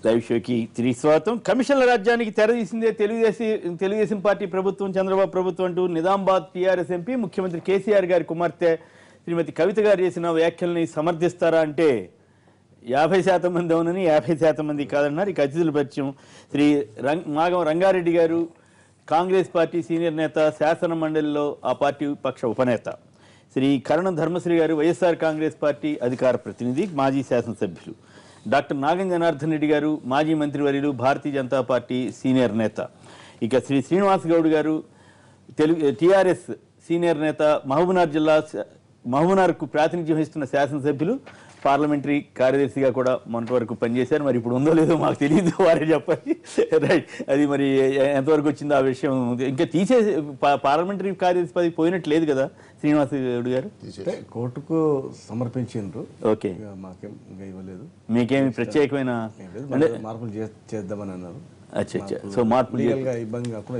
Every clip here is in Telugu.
లైవ్ షోకి తిరిగి స్వాగతం. కమిషన్ల రాజ్యానికి తెరదీసిందే తెలుగుదేశం పార్టీ ప్రభుత్వం, చంద్రబాబు ప్రభుత్వం అంటూ నిజామాబాద్ టీఆర్ఎస్ ఎంపీ ముఖ్యమంత్రి కేసీఆర్ గారి కుమార్తె శ్రీమతి కవిత గారు చేసిన వ్యాఖ్యల్ని సమర్థిస్తారా అంటే 50% మంది అవునని, 50% మంది కాదన్నారు. ఇక అతిథుల పరిచయం శ్రీ మాగం రంగారెడ్డి గారు, కాంగ్రెస్ పార్టీ సీనియర్ నేత, శాసన మండలిలో ఆ పార్టీ పక్ష ఉపనేత. శ్రీ కరణం ధర్మశ్రీ గారు, వైఎస్ఆర్ కాంగ్రెస్ పార్టీ అధికార ప్రతినిధి, మాజీ శాసనసభ్యులు. డాక్టర్ నాగం జనార్దన్ రెడ్డి గారు, మాజీ మంత్రివర్యులు, భారతీయ జనతా పార్టీ సీనియర్ నేత. ఇక శ్రీ శ్రీనివాస్ గౌడ్ గారు, టీఆర్ఎస్ సీనియర్ నేత, మహబూబ్నగర్కు ప్రాతినిధ్యం వహిస్తున్న శాసనసభ్యులు, పార్లమెంటరీ కార్యదర్శిగా కూడా మొన్నటి వరకు పనిచేశారు. మరి ఇప్పుడు ఉందో లేదో మాకు తెలియదు, వారే చెప్పాలి. రైట్, అది మరి ఎంతవరకు వచ్చిందో ఆ విషయం. ఇంకా పార్లమెంటరీ కార్యదర్శి పదవి పోయినట్టు లేదు కదా శ్రీనివాస్ గౌడ్ గారు? కోర్టుకు సమర్పించారు. ఓకే, మాకేం ఇంకా ఇవ్వలేదు. మీకేమి ప్రత్యేకమైన మార్పులు చేద్దామని అన్నారు. సో మార్పులు ఇబ్బంది కాకుండా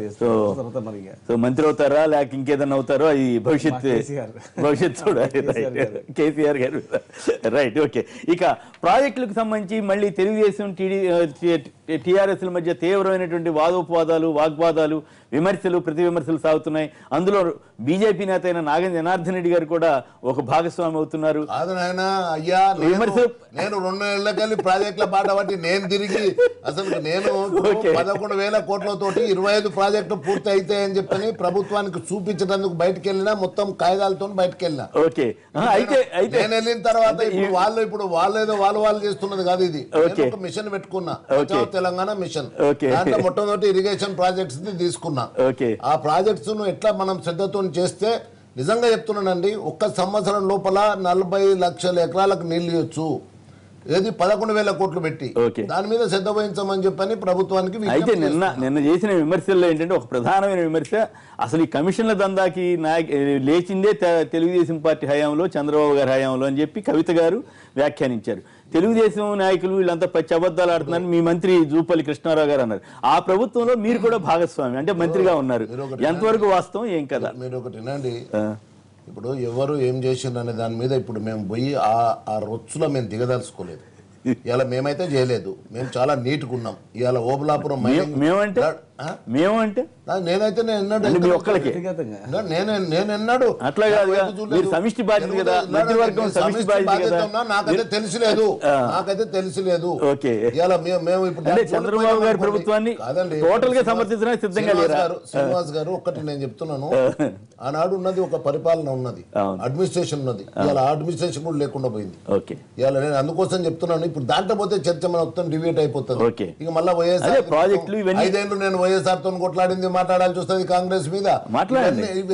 సో మంత్రి అవుతారా లేక ఇంకేదన్నా అవుతారో అది భవిష్యత్తు చూడాలి. కేసీఆర్ గారు. Right, okay. ఇక ప్రాజెక్టులకు సంబంధించి మళ్ళీ తెలుగుదేశం టీఆర్ఎస్ల మధ్య తీవ్రమైనటువంటి వాదోపవాదాలు, వాగ్వాదాలు, విమర్శలు, ప్రతి విమర్శలు సాగుతున్నాయి. అందులో బీజేపీ నేత అయిన నాగం జనార్దన్ రెడ్డి గారు కూడా ఒక భాగస్వామి అవుతున్నారు. నేను 2 ఏళ్లకెళ్ళి ప్రాజెక్టుల బాట బట్టి నేను తిరిగి అసలు నేను 11,000 కోట్లతోటి 25 ప్రాజెక్టులు పూర్తి అవుతాయని చెప్పని ప్రభుత్వానికి చూపించడానికి బయటకు వెళ్ళినా, మొత్తం కాగితాలతో బయటకు వెళ్ళినా. నేను వెళ్ళిన తర్వాత ఇప్పుడు వాళ్ళేదో వాళ్ళు చేస్తున్నది కాదు, ఇది ఒక మిషన్ పెట్టుకున్నా, తెలంగాణ మిషన్. దాంట్లో మొట్టమొదటి ఇరిగేషన్ ప్రాజెక్ట్స్ తీసుకున్నా. ఆ ప్రాజెక్ట్స్ ను ఎట్లా మనం శ్రద్ధతో చేస్తే, నిజంగా చెప్తున్నానండి, 1 సంవత్సరం లోపల 40 లక్షల ఎకరాలకు నీళ్లు ఇవ్వచ్చు. ఏది 11,000 కోట్లు పెట్టి దాని మీద శ్రద్ధ వహించమని చెప్పని ప్రభుత్వానికి. అయితే నిన్న చేసిన విమర్శల్లో ఏంటంటే, ఒక ప్రధానమైన విమర్శ అసలు ఈ కమిషన్ల దందాకి లేచిందే తెలుగుదేశం పార్టీ హయాంలో, చంద్రబాబు గారి హయాంలో అని చెప్పి కవిత గారు వ్యాఖ్యానించారు. తెలుగుదేశం నాయకులు వీళ్ళంతా పచ్చి అబద్ధాలు ఆడుతున్నారని మీ మంత్రి జూపల్లి కృష్ణారావు గారు అన్నారు. ఆ ప్రభుత్వంలో మీరు కూడా భాగస్వామి, అంటే మంత్రిగా ఉన్నారు. ఎంతవరకు వాస్తవం ఏం కదా? మీరు ఒకటి వినండి, ఇప్పుడు ఎవరు ఏం చేసిండ్రు అనే దాని మీద ఇప్పుడు మేము పోయి ఆ రొచ్చులో మేము దిగదలుచుకోలేదు. ఇవాళ మేమైతే చేయలేదు, మేము చాలా నీట్గా ఉన్నాం. ఇవాళ ఓబులాపురం మేమంటే నేనైతే నేను ఎన్నాడు అట్లా నాకైతే తెలిసిలేదు. ఇవాళ మేము ఇప్పుడు చంద్రబాబు గారి ప్రభుత్వాన్ని టోటల్ గా సమర్థించడానికి సిద్ధంగా లేరు. శ్రీనివాస్ గారు, ఒక్కటి నేను చెప్తున్నాను, ఆనాడు ఉన్నది ఒక పరిపాలన ఉన్నది, అడ్మినిస్ట్రేషన్ ఉన్నది. ఇవాళ అడ్మినిస్ట్రేషన్ కూడా లేకుండా పోయింది. ఇవాళ నేను అందుకోసం చెప్తున్నాను, ఇప్పుడు దాంట్లో పోతే చర్చ మొత్తం డివేట్ అయిపోతుంది. ఇక మళ్ళీ వైఎస్ఆర్ ప్రాజెక్టులు 5 ఏళ్ళు నేను వైఎస్ఆర్ తో కొట్లాడింది మాట్లాడాల్సి వస్తుంది కాంగ్రెస్ మీద.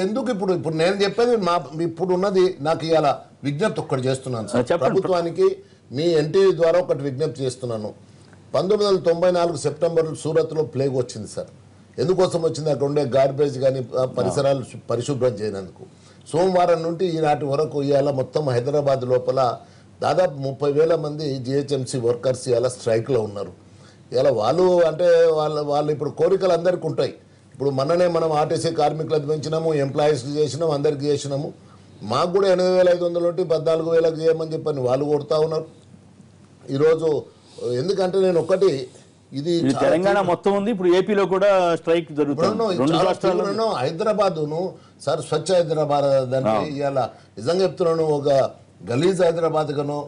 ఎందుకు ఇప్పుడు నేను చెప్పేది ఇప్పుడు ఉన్నది. నాకు ఇవాళ విజ్ఞప్తి ఒక్కటి చేస్తున్నాను సార్ ప్రభుత్వానికి, మీ ఎన్టీవీ ద్వారా ఒకటి విజ్ఞప్తి చేస్తున్నాను. 1994 సెప్టెంబర్ సూరత్ లో ప్లేగ్ వచ్చింది సార్. ఎందుకోసం వచ్చింది? అక్కడ ఉండే గార్బేజ్ కానీ పరిసరాలు పరిశుభ్రం చేయనందుకు. సోమవారం నుండి ఈనాటి వరకు ఇవాళ మొత్తం హైదరాబాద్ లోపల దాదాపు 30,000 మంది జిహెచ్ఎంసీ వర్కర్స్ ఇవాళ స్ట్రైక్లో ఉన్నారు. ఇలా వాళ్ళు అంటే వాళ్ళు ఇప్పుడు కోరికలు అందరికీ ఉంటాయి. ఇప్పుడు మననే మనం ఆర్టీసీ కార్మికులకు పెంచినాము, ఎంప్లాయీస్కి చేసినాము, అందరికీ చేసినాము. మాకు కూడా 8,500 నుండి 14,000 చేయమని చెప్పని వాళ్ళు కొడతా ఉన్నారు ఈరోజు. ఎందుకంటే నేను ఒకటి, ఇది తెలంగాణ మొత్తం ఉంది, ఇప్పుడు ఏపీలో కూడా స్ట్రైక్ జరుగుతుంది. హైదరాబాదును సార్, స్వచ్ఛ హైదరాబాద్ దాన్ని ఇవాళ నిజంగా చెప్తున్నాను, ఒక గలీజ్ హైదరాబాద్ గానో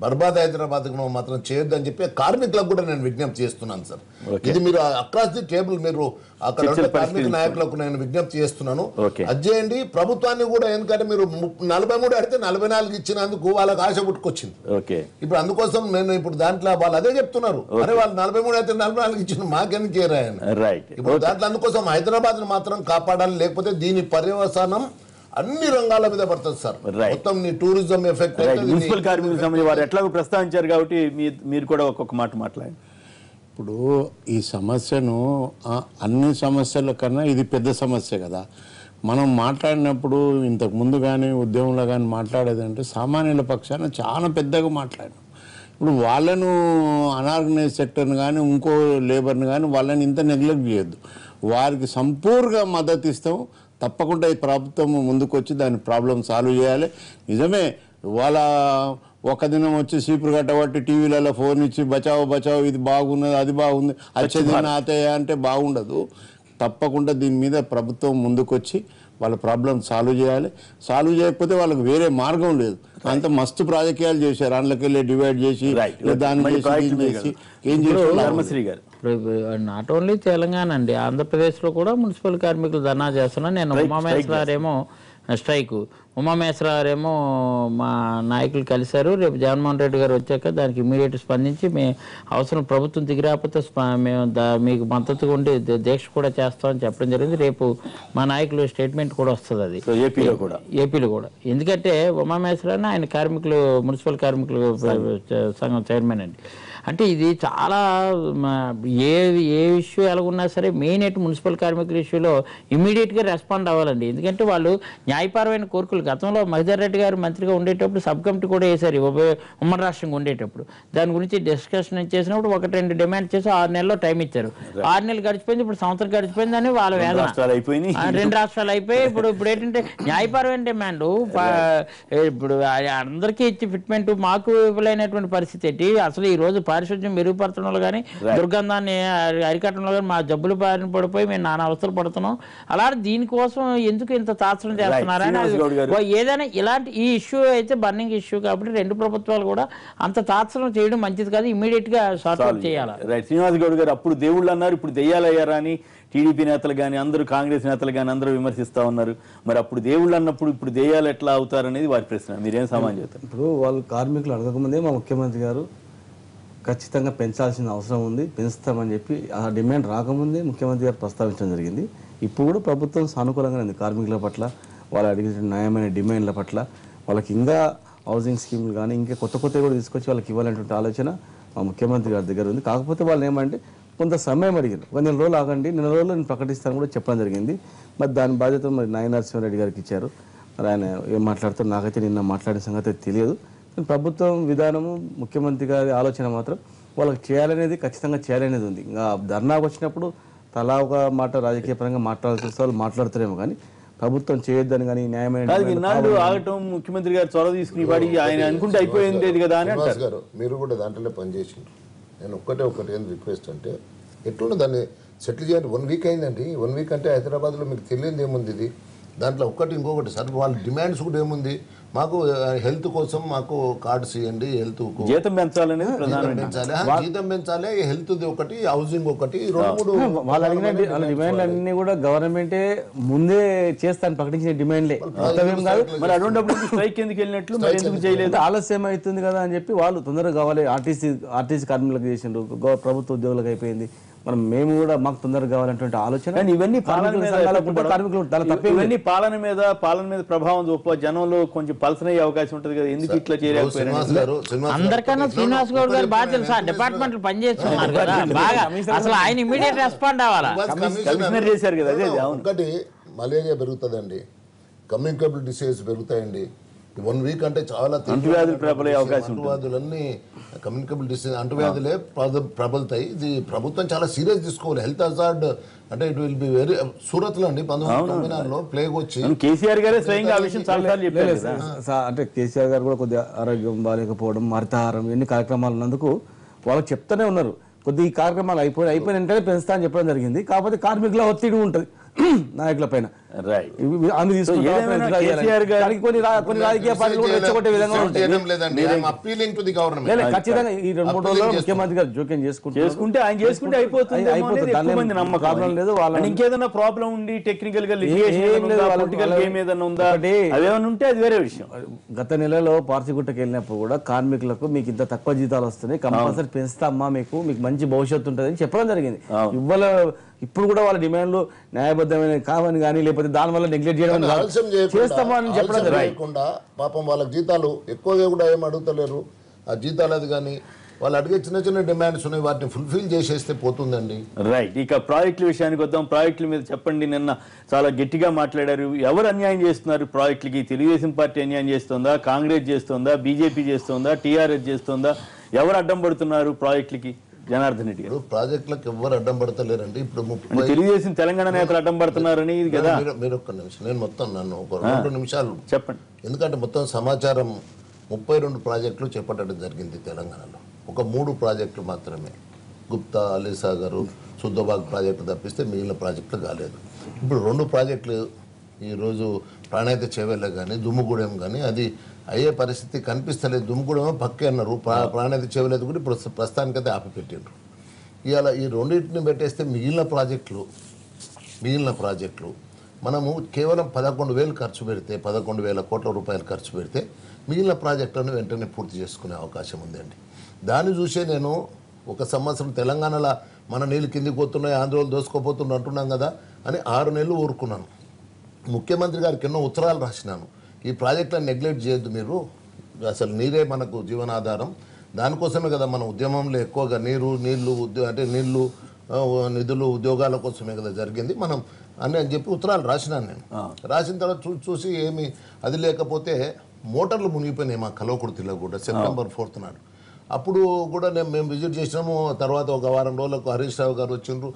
బర్బాద్ హైదరాబాద్ గానో మాత్రం చేయొద్దని చెప్పి కార్మికులకు కూడా నేను విజ్ఞప్తి చేస్తున్నాను సార్. ఇది మీరు అక్రాస్ ది టేబుల్ మీరు అక్కడ కార్మిక నాయకులకు నేను విజ్ఞప్తి చేస్తున్నాను, అది చేయండి. ప్రభుత్వాన్ని కూడా, ఎందుకంటే మీరు 43 అడితే 44 ఇచ్చినందుకు వాళ్ళకి ఆశ పుట్టుకొచ్చింది. ఇప్పుడు అందుకోసం నేను ఇప్పుడు దాంట్లో వాళ్ళు అదే చెప్తున్నారు, అరే వాళ్ళు 43 అయితే 44 ఇచ్చిన మాకెందుకు చేరాయని. ఇప్పుడు దాంట్లో అందుకోసం హైదరాబాద్ ను మాత్రం కాపాడాలి, లేకపోతే దీని పర్యవసానం అన్ని రంగాల మీద పడుతుంది సార్. మొత్తం టూరిజం ఎఫెక్ట్. మున్సిపల్ కార్మికుల సంబంధించి వారు ఎట్లాగో ప్రస్తావించారు కాబట్టి మీరు కూడా ఒక్కొక్క మాట మాట్లాడండి. ఇప్పుడు ఈ సమస్యను అన్ని సమస్యల కన్నా ఇది పెద్ద సమస్య కదా. మనం మాట్లాడినప్పుడు ఇంతకు ముందు కానీ ఉద్యమంలో కానీ మాట్లాడేదంటే సామాన్యుల పక్షాన చాలా పెద్దగా మాట్లాడాం. ఇప్పుడు వాళ్ళను అనార్గనైజ్ సెక్టర్ని కానీ ఇంకో లేబర్ని కానీ వాళ్ళని ఇంత నెగ్లెక్ట్ చేయొద్దు. వారికి సంపూర్ణంగా మద్దతు ఇస్తాం. తప్పకుండా ఈ ప్రభుత్వం ముందుకు వచ్చి దాని ప్రాబ్లం సాల్వ్ చేయాలి. నిజమే, వాళ్ళ ఒక దినం వచ్చి సీపురు కట్టబట్టి టీవీలలో ఫోన్ ఇచ్చి బచావో బచావో ఇది బాగున్నది అది బాగుంది వచ్చేది ఆతయ్య అంటే బాగుండదు. తప్పకుండా దీని మీద ప్రభుత్వం ముందుకొచ్చి వాళ్ళ ప్రాబ్లం సాల్వ్ చేయాలి. సాల్వ్ చేయకపోతే వాళ్ళకి వేరే మార్గం లేదు. అంత మస్తు రాజకీయాలు చేశారు, అందులోకి వెళ్ళి డివైడ్ చేసి దాన్ని చేసి ఏం చేశారు. నాట్ ఓన్లీ తెలంగాణ అండి, ఆంధ్రప్రదేశ్లో కూడా మున్సిపల్ కార్మికులు ధర్నా చేస్తున్నారు. నేను ఉమామేశ్వరారేమో స్ట్రైక్, ఉమామేశ్వరారేమో మా నాయకులు కలిశారు. రేపు జగన్మోహన్ రెడ్డి గారు వచ్చాక దానికి ఇమీడియట్ స్పందించి అవసరం ప్రభుత్వం దిగిరాకపోతే మేము మీకు మద్దతుగా ఉండి దీక్ష కూడా చేస్తామని చెప్పడం జరిగింది. రేపు మా నాయకులు స్టేట్మెంట్ కూడా వస్తుంది, అది ఏపీలో కూడా. ఎందుకంటే ఉమామేశ్వరాన్ని ఆయన కార్మికులు మున్సిపల్ కార్మికులు సంఘం చైర్మన్ అండి. అంటే ఇది చాలా ఏ ఇష్యూ ఎలాగున్నా సరే మెయిన్ ఏంటి మున్సిపల్ కార్మికుల ఇష్యూలో ఇమీడియట్గా రెస్పాండ్ అవ్వాలండి. ఎందుకంటే వాళ్ళు న్యాయపరమైన కోరికలు గతంలో మహిదర్ రెడ్డి గారు మంత్రిగా ఉండేటప్పుడు సబ్ కమిటీ కూడా వేశారు, ఉమ్మడి రాష్ట్రంగా ఉండేటప్పుడు. దాని గురించి డిస్కషన్ చేసినప్పుడు 1-2 డిమాండ్ చేసి 6 నెలల్లో టైం ఇచ్చారు. 6 నెలలు గడిచిపోయింది, ఇప్పుడు సంవత్సరం గడిచిపోయింది అని వాళ్ళ వేదన. 2 రాష్ట్రాలు అయిపోయి ఇప్పుడు ఏంటంటే న్యాయపరమైన డిమాండ్ ఇప్పుడు అందరికీ ఇచ్చి ఫిట్మెంట్ మాకు ఇవ్వలేనటువంటి పరిస్థితి ఏంటి? అసలు ఈ రోజు పారిశుద్ధ్యం మెరుగుపరచడంలో కానీ దుర్గంధాన్ని అరికట్టడంలో కానీ మా జబ్బులు బారిన పడిపోయి మేము నానా అవస్థలు పడుతున్నాం. అలాంటి దీనికోసం ఎందుకు ఇంత తాత్సరం చేస్తున్నారని ఏదైనా ఇలాంటి ఈ ఇష్యూ అయితే బర్నింగ్ ఇష్యూ కాబట్టి 2 ప్రభుత్వాలు కూడా అంత తాత్సరం చేయడం మంచిది కాదు, ఇమీడియట్ గా సార్ట్ అవుట్ చేయాలి. శ్రీనివాస్ గౌడ్ గారు అప్పుడు దేవుళ్ళు అన్నారు, ఇప్పుడు దెయ్యాలయ్యారా అని టీడీపీ నేతలు కానీ అందరూ కాంగ్రెస్ నేతలు కానీ అందరూ విమర్శిస్తా ఉన్నారు. మరి అప్పుడు దేవుళ్ళు అన్నప్పుడు ఇప్పుడు దెయ్యాలు ఎట్లా అవుతారనేది వారి ప్రశ్న. మీరేం సమాధానం చెప్తారు? ఇప్పుడు వాళ్ళు కార్మికులు అడగకముందే మా ముఖ్యమంత్రి గారు ఖచ్చితంగా పెంచాల్సిన అవసరం ఉంది, పెంచుతామని చెప్పి ఆ డిమాండ్ రాకముందే ముఖ్యమంత్రి గారు ప్రస్తావించడం జరిగింది. ఇప్పుడు కూడా ప్రభుత్వం సానుకూలంగా ఉంది కార్మికుల పట్ల, వాళ్ళు అడిగిన న్యాయమైన డిమాండ్ల పట్ల. వాళ్ళకి ఇంకా హౌసింగ్ స్కీమ్లు కానీ ఇంకా కొత్త కూడా తీసుకొచ్చి వాళ్ళకి ఇవ్వాలనేటువంటి ఆలోచన మా ముఖ్యమంత్రి గారి దగ్గర ఉంది. కాకపోతే వాళ్ళు ఏమంటే కొంత సమయం అడిగారు, 1 నెల రోజులు ఆగండి, 1 నెల రోజులు నేను ప్రకటిస్తాను కూడా చెప్పడం జరిగింది. మరి దాని బాధ్యత మరి నాయన నరసింహారెడ్డి గారికి ఇచ్చారు. మరి ఆయన ఏం మాట్లాడుతారు నాకైతే నిన్న మాట్లాడిన సంగతి తెలియదు. ప్రభుత్వం విధానము ముఖ్యమంత్రి గారి ఆలోచన మాత్రం వాళ్ళకి చేయాలనేది ఖచ్చితంగా చేయాలనేది ఉంది. ఇంకా ధర్నాకు వచ్చినప్పుడు తలా ఒక మాట రాజకీయ పరంగా మాట్లాడాల్సి వస్తే వాళ్ళు మాట్లాడతారేమో, కానీ ప్రభుత్వం చేయొద్దని కానీ న్యాయమైన ఆగటం ముఖ్యమంత్రి గారు చొరవ తీసుకుని వాడికి ఆయన అనుకుంటే అయిపోయింది కదా అని గారు. మీరు కూడా దాంట్లోనే పనిచేసిండ్రు. నేను ఒకటి ఏం రిక్వెస్ట్ అంటే ఎట్లుండే దాన్ని సెటిల్ చేయండి. 1 వీక్ అయిందండి. 1 వీక్ అంటే హైదరాబాద్లో మీకు తెలియదు ఏముంది ఇది. దాంట్లో ఇంకొకటి సార్ వాళ్ళ డిమాండ్స్ కూడా ఏముంది, మాకు హెల్త్ కోసం మాకు కార్డ్స్ ఇవ్వండి, హెల్త్ జీతం పెంచాలి, జీతం పెంచాలి, హెల్త్ ఒకటి, హౌసింగ్ ఒకటి, 2-3 వాళ్ళు అడిగిన డిమాండ్లు అన్ని కూడా గవర్నమెంటే ముందే చేస్తాను ప్రకటించిన డిమాండ్లే. మరి అటువంటిప్పుడు స్ట్రైక్ ఎందుకు వెళ్ళినట్లు మరి ఎందుకు చేయలేదు? ఆలస్యం అవుతుంది కదా అని చెప్పి వాళ్ళు తొందరగా కావాలి. ఆర్టీసీ కార్మికులకు చేసిండ్రు, ప్రభుత్వ ఉద్యోగులకు అయిపోయింది. మనం మేము కూడా మాకు తొందరగా కావాలనేటువంటి ఆలోచన. ఇవన్నీ పాలన మీద ప్రభావం చూప జనంలో కొంచెం పల్సనయ్యే అవకాశం ఉంటుంది కదా, ఎందుకు ఇట్లా చేయలేకపోయారు? అందరికన్నా శ్రీనివాస్ గౌడ్ గారు బాగా తెలుసా, డిపార్ట్మెంట్ పనిచేస్తున్నారు కదా బాగా, అసలు ఆయన ఇమీడియట్ రెస్పాండ్ అవ్వాలా. కమిషనర్ చేశారు కదా. అదే ఒకటి మలేరియా పెరుగుతుందండి, కమ్యూనికేబుల్ డిసీజ్ పెరుగుతాయండి. 1 వీక్ అంటే చాలా అంటువ్యాధులు ప్రబలే అవకాశం, అంటువ్యాధులన్నీ కమ్యూనికేబుల్ డిసీజ్ అంటువ్యాధులే ప్రబలుతాయి. ఇది ప్రభుత్వం చాలా సీరియస్ తీసుకోవాలి. హెల్త్ హజార్డ్ అంటే ఇట్ విల్ బి వెరీ. సూరత్లో అండి 1994లో ప్లేగ్ వచ్చి కేసీఆర్ గారే స్వయంగా ఆ విషయం చాలా చెప్పారు. అంటే కేసీఆర్ గారు కూడా కొద్దిగా ఆరోగ్యం బాగాలేకపోవడం, హరితహారం ఎన్ని కార్యక్రమాలు ఉన్నందుకు వాళ్ళకి చెప్తూనే ఉన్నారు. కొద్దిగా ఈ కార్యక్రమాలు అయిపోయిన వెంటనే పెంచుతా అని చెప్పడం జరిగింది. కాకపోతే కార్మికుల ఒత్తిడి ఉంటుంది నాయకుల పైన. ఖచ్చితంగా ఈ 2-3 రోజుల్లో ముఖ్యమంత్రి గారు జోక్యం చేసుకుంటే ఆయన చేసుకుంటే అయిపోతుంది. ఇంకేదైనా ప్రాబ్లం ఉండి టెక్నికల్ గా ఏదైనా ఉందా అదేమన్నా ఉంటే అది వేరే విషయం. గత నెలలో పార్సిగుట్టకి వెళ్ళినప్పుడు కూడా కార్మికులకు మీకు ఇంత తక్కువ జీతాలు వస్తున్నాయి, కంపల్సరీ పెంచుతామ్మా, మీకు మంచి భవిష్యత్తు ఉంటుంది అని చెప్పడం జరిగింది. ఇప్పుడు కూడా వాళ్ళ డిమాండ్లు న్యాయబద్ధమైన కావని కానీ లేకపోతే దానివల్ల నెగ్లెక్ట్ చేయడం చేస్తామని చెప్పడం జరగకుండా పాపం వాళ్ళకి జీతాలు ఎక్కువగా కూడా ఏం అడుగుతలేరు. ఆ జీతాలు అది కానీ వాళ్ళు అడిగే చిన్న డిమాండ్స్ ఉన్నాయి, వాటిని ఫుల్ఫిల్ చేసేస్తే పోతుందండి. రైట్. ఇక ప్రాజెక్టుల విషయానికి వద్దాం. ప్రాజెక్టుల మీద చెప్పండి. నిన్న చాలా గట్టిగా మాట్లాడారు. ఎవరు అన్యాయం చేస్తున్నారు ప్రాజెక్టులకి? తెలుగుదేశం పార్టీ అన్యాయం చేస్తుందా, కాంగ్రెస్ చేస్తుందా, బీజేపీ చేస్తుందా, టీఆర్ఎస్ చేస్తుందా? ఎవరు అడ్డం పడుతున్నారు ప్రాజెక్టులకి? జనార్దన్ రెడ్డి గారు ప్రాజెక్టులకు ఎవరు అడ్డం పడతలేరండి. ఇప్పుడు తెలుగుదేశం తెలంగాణ నేతలు అడ్డం పడుతున్నారని మీరు ఒక్క నిమిషం, నేను మొత్తం నన్ను ఒక 2 నిమిషాలు చెప్పండి. ఎందుకంటే మొత్తం సమాచారం 32 ప్రాజెక్టులు చేపట్టడం జరిగింది తెలంగాణలో. ఒక 3 ప్రాజెక్టులు మాత్రమే, గుప్తా అలీసాగర్ శుద్ధబాగ్ ప్రాజెక్టు తప్పిస్తే మిగిలిన ప్రాజెక్టులు కాలేదు. ఇప్పుడు 2 ప్రాజెక్టులు ఈరోజు ప్రాణాయిత చేవెళ్ళ కానీ దుమ్ముగూడెం కానీ అది అయ్యే పరిస్థితి కనిపిస్తలేదు. దుమ్ముగూడెం పక్కే అన్నారు, ప్రాణాయిత చేవెళ్ళది కూడా ఇప్పుడు ప్రస్తుతానికైతే ఆపిపెట్టిండ్రు. ఇవాళ ఈ రెండింటిని పెట్టేస్తే మిగిలిన ప్రాజెక్టులు మనము కేవలం 11,000 ఖర్చు పెడితే 11,000 కోట్ల రూపాయలు ఖర్చు పెడితే మిగిలిన ప్రాజెక్టులను వెంటనే పూర్తి చేసుకునే అవకాశం ఉందండి. దాన్ని చూసే నేను ఒక సంవత్సరం తెలంగాణలో మన నీళ్ళు కిందికి పోతున్నాయి, ఆంధ్రలో దోసుకోపోతున్నారు అంటున్నాం కదా అని 6 నెలలు ఊరుకున్నాను. ముఖ్యమంత్రి గారికి ఎన్నో ఉత్తరాలు రాసినాను, ఈ ప్రాజెక్టులను నెగ్లెక్ట్ చేయొద్దు మీరు, అసలు నీరే మనకు జీవనాధారం, దానికోసమే కదా మన ఉద్యమంలో ఎక్కువగా నీళ్లు నిధులు ఉద్యోగాల కోసమే కదా జరిగింది మనం అని చెప్పి ఉత్తరాలు రాసినాను నేను. రాసిన తర్వాత చూసి ఏమి అది లేకపోతే మోటార్లు మునిగిపోయినాయి మా కల్వకుర్తిలో కూడా సెప్టెంబర్ 4th నాడు. అప్పుడు కూడా మేము విజిట్ చేసినాము. తర్వాత ఒక వారం రోజులకు హరీష్ రావు గారు వచ్చిండ్రు.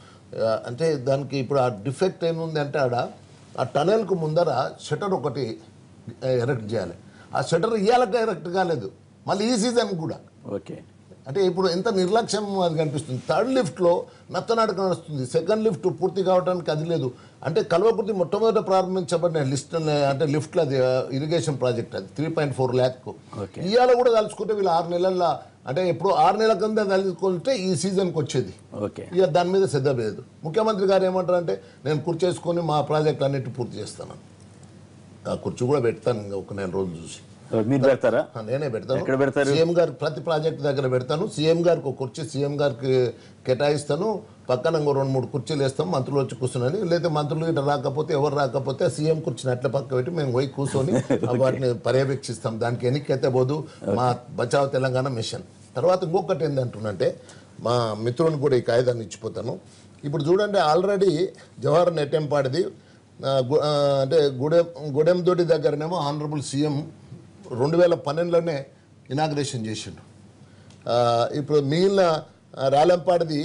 అంటే దానికి ఇప్పుడు ఆ డిఫెక్ట్ ఏముంది అంటే ఆ టనెల్కు ముందర షటర్ ఒకటి ఎరెక్ట్ చేయాలి. ఆ షటర్ ఇయ్యాలక ఎరెక్ట్ కాలేదు, మళ్ళీ ఈ సీజన్ కూడా. ఓకే, అంటే ఇప్పుడు ఎంత నిర్లక్ష్యం అది కనిపిస్తుంది. 3rd లిఫ్ట్లో నత్తనాటక నడుస్తుంది, 2nd లిఫ్ట్ పూర్తి కావడానికి అది లేదు. అంటే కల్వకుర్తి మొట్టమొదట ప్రారంభించబడిన లిఫ్ట్లో అది ఇరిగేషన్ ప్రాజెక్ట్, అది 3.4 lakh. ఇవాళ కూడా తలుచుకుంటే వీళ్ళు 6 నెలల్లో, అంటే ఎప్పుడు 6 నెలల కింద తలుచుకుంటే ఈ సీజన్కి వచ్చేది. ఇక దాని మీద శ్రద్ధ లేదు. ముఖ్యమంత్రి గారు ఏమంటారంటే నేను కుర్చేసుకొని మా ప్రాజెక్టులు అన్నిటి పూర్తి చేస్తాను. ఆ కుర్చీ కూడా పెడతాను ఇంకా ఒక 4 రోజులు చూసి. మీరు పెడతారా? నేనే పెడతాను. సీఎం గారికి ప్రతి ప్రాజెక్ట్ దగ్గర పెడతాను. సీఎం గారికి ఒక కుర్చీ సీఎం గారికి కేటాయిస్తాను, పక్కన 2-3 కుర్చీలు వేస్తాం, మంత్రులు వచ్చి కూర్చుని, లేదా మంత్రులు ఇట్లా రాకపోతే ఎవరు రాకపోతే సీఎం కుర్చీని అట్లా పక్క పెట్టి మేము పోయి కూర్చొని వాటిని పర్యవేక్షిస్తాం. దానికి ఎన్నికైతే పోదు మా బచావ్ తెలంగాణ మిషన్. తర్వాత ఇంకొకటి ఏంటంటున్నంటే మా మిత్రుని కూడా ఈ కాగితాన్ని ఇచ్చిపోతాను. ఇప్పుడు చూడండి, ఆల్రెడీ జవహర్ నెట్టెంపాడిది అంటే గుడెందొడి దగ్గరనేమో ఆనరబుల్ సీఎం 2012లోనే ఇనాగ్రేషన్ చేసిండు. ఇప్పుడు మిగిలిన రాలెంపాడిది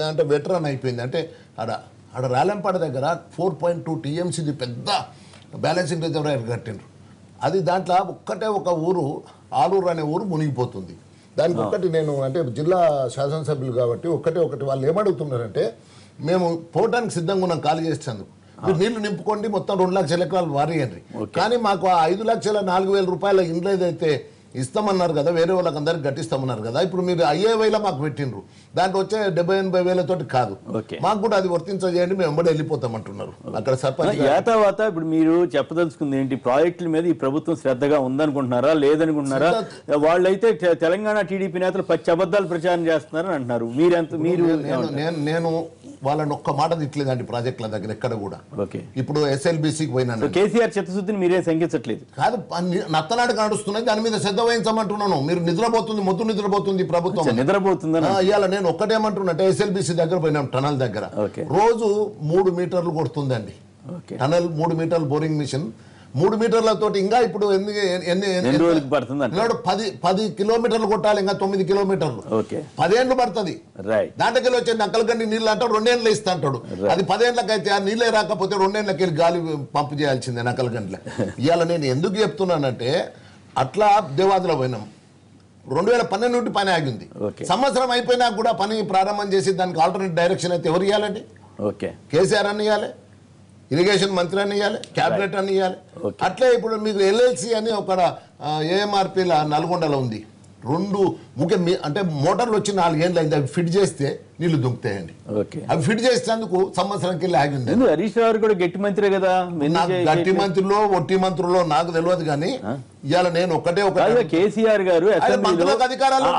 అంటే వెటరన్ అయిపోయింది. అంటే ఆడ రాలెంపాడి దగ్గర 4.2 TMCది పెద్ద బ్యాలెన్సింగ్ రిజర్వాయర్ కట్టిండ్రు. అది దాంట్లో ఒక్కటే ఒక ఊరు, ఆలూరు అనే ఊరు మునిగిపోతుంది. దానికి ఒక్కటి నేను అంటే జిల్లా శాసనసభ్యులు కాబట్టి ఒకటి వాళ్ళు ఏమడుగుతున్నారంటే, మేము పోవటానికి సిద్ధంగా ఉన్నాం ఖాళీ చేసేందుకు, మీరు నీళ్లు నింపుకోండి, మొత్తం 2 లక్షల ఎకరాలు వారియండి, కానీ మాకు ఆ 5,04,000 రూపాయల ఇండ్లు ఏదైతే ఇస్తామన్నారు కదా, వేరే వాళ్ళకి అందరికి గట్టిస్తామన్నారు కదా, ఇప్పుడు మీరు 5,000 మాకు పెట్టిండ్రు, దాంట్లో వచ్చే 70,000-80,000 కాదు, మాకు కూడా అది వర్తించేయండి, మేము వెంబడి వెళ్ళిపోతామంటున్నారు అక్కడ సర్పంచ్. తర్వాత ఇప్పుడు మీరు చెప్పదలుచుకుంది ఏంటి? ప్రాజెక్టుల మీద ఈ ప్రభుత్వం శ్రద్ధగా ఉందనుకుంటున్నారా, లేదనుకుంటున్నారా? వాళ్ళైతే తెలంగాణ టీడీపీ నేతలు పచ్చి అబద్ధాలు ప్రచారం చేస్తున్నారని అంటున్నారు. నేను వాళ్ళని ఒక్క మాట తిట్టలేదండి ప్రాజెక్టుల దగ్గర ఎక్కడ కూడా. ఇప్పుడు SLBCకి పోయినా కేసీఆర్ చిత్తశుద్ధిని మీరే శంకించట్లేదు కాదు, నత్తనాడు నడుస్తున్నాయి, దాని మీద శ్రద్ధ వహించమంటున్నాను. మీరు మొద్దు నిద్రపోతుంది ప్రభుత్వం, నిద్రపోతుందని. ఇవాళ నేను ఒక్కటేమంటున్నట్టే, SLBC దగ్గర పోయినాం, టనల్ దగ్గర రోజు 3 మీటర్లు కొడుతుందండి టనల్, 3 మీటర్ల బోరింగ్ మిషన్, 3 మీటర్లతో ఇంకా ఇప్పుడు 10 కిలోమీటర్లు కొట్టాలి, ఇంకా 9 కిలోమీటర్లు, 10 ఏళ్ళు పడుతుంది. దాంట్లోకి వచ్చే నక్కలకండి నీళ్ళు అంటాడు, 2 ఏళ్ళు ఇస్తా అంటాడు. అది 10 ఏళ్ళకైతే ఆ నీళ్ళే రాకపోతే 2 ఏళ్ళకి వెళ్ళి గాలి పంపు చేయాల్సిందే నక్కలకండ్లే. ఇవాళ నేను ఎందుకు చెప్తున్నానంటే, అట్లా దేవాదులో పోయినాం, 2012 నుండి పని ఆగింది. సంవత్సరం అయిపోయినా కూడా పని ప్రారంభం చేసి దానికి ఆల్టర్నేట్ డైరెక్షన్ అయితే ఎవరు ఇవ్వాలండి? కేసీఆర్ అని ఇవ్వాలి, ఇరిగేషన్ మంత్రి అని ఇవ్వాలి, క్యాబినెట్ అని ఇవ్వాలి. అట్లే ఇప్పుడు మీకు LLC అని ఒక AMRPల నల్గొండలో ఉంది, 2 అంటే మోటార్లు వచ్చి 4 ఏళ్ళు అయింది, అవి ఫిట్ చేస్తే నీళ్లు దుంకుతాయండి. అవి ఫిట్ చేసేందుకు సంవత్సరానికి వెళ్ళి ఆగింది. హరీష్ రావు కూడా గట్టి మంత్రి కదా, గట్టి మంత్రిలో ఒట్టి మంత్రులో నాకు తెలియదు, కానీ ఇవాళ నేను ఒకటే కేసీఆర్ గారు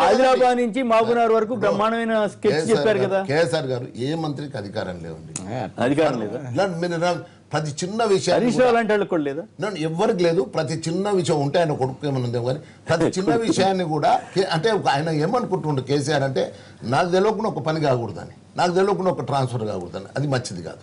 హైదరాబాద్ నుంచి మహబూబ్నగర్ వరకు బ్రహ్మాండమైన స్కెచ్ చెప్పారు కదా. కేసీఆర్ గారు ఏ మంత్రికి అధికారం లేవండి, అధికారం లేదా? ప్రతి చిన్న విషయం ఎవరికి లేదు, ప్రతి చిన్న విషయం ఉంటే ఆయన కొడుకు ఏమన్నా కానీ ప్రతి చిన్న విషయాన్ని కూడా అంటే ఆయన ఏమనుకుంటుండే కేసీఆర్ అంటే, నాకు తెలియకుండా ఒక పని కాకూడదని, నాకు తెలియకుండా ఒక ట్రాన్స్ఫర్ కాకూడదని, అది మంచిది కాదు.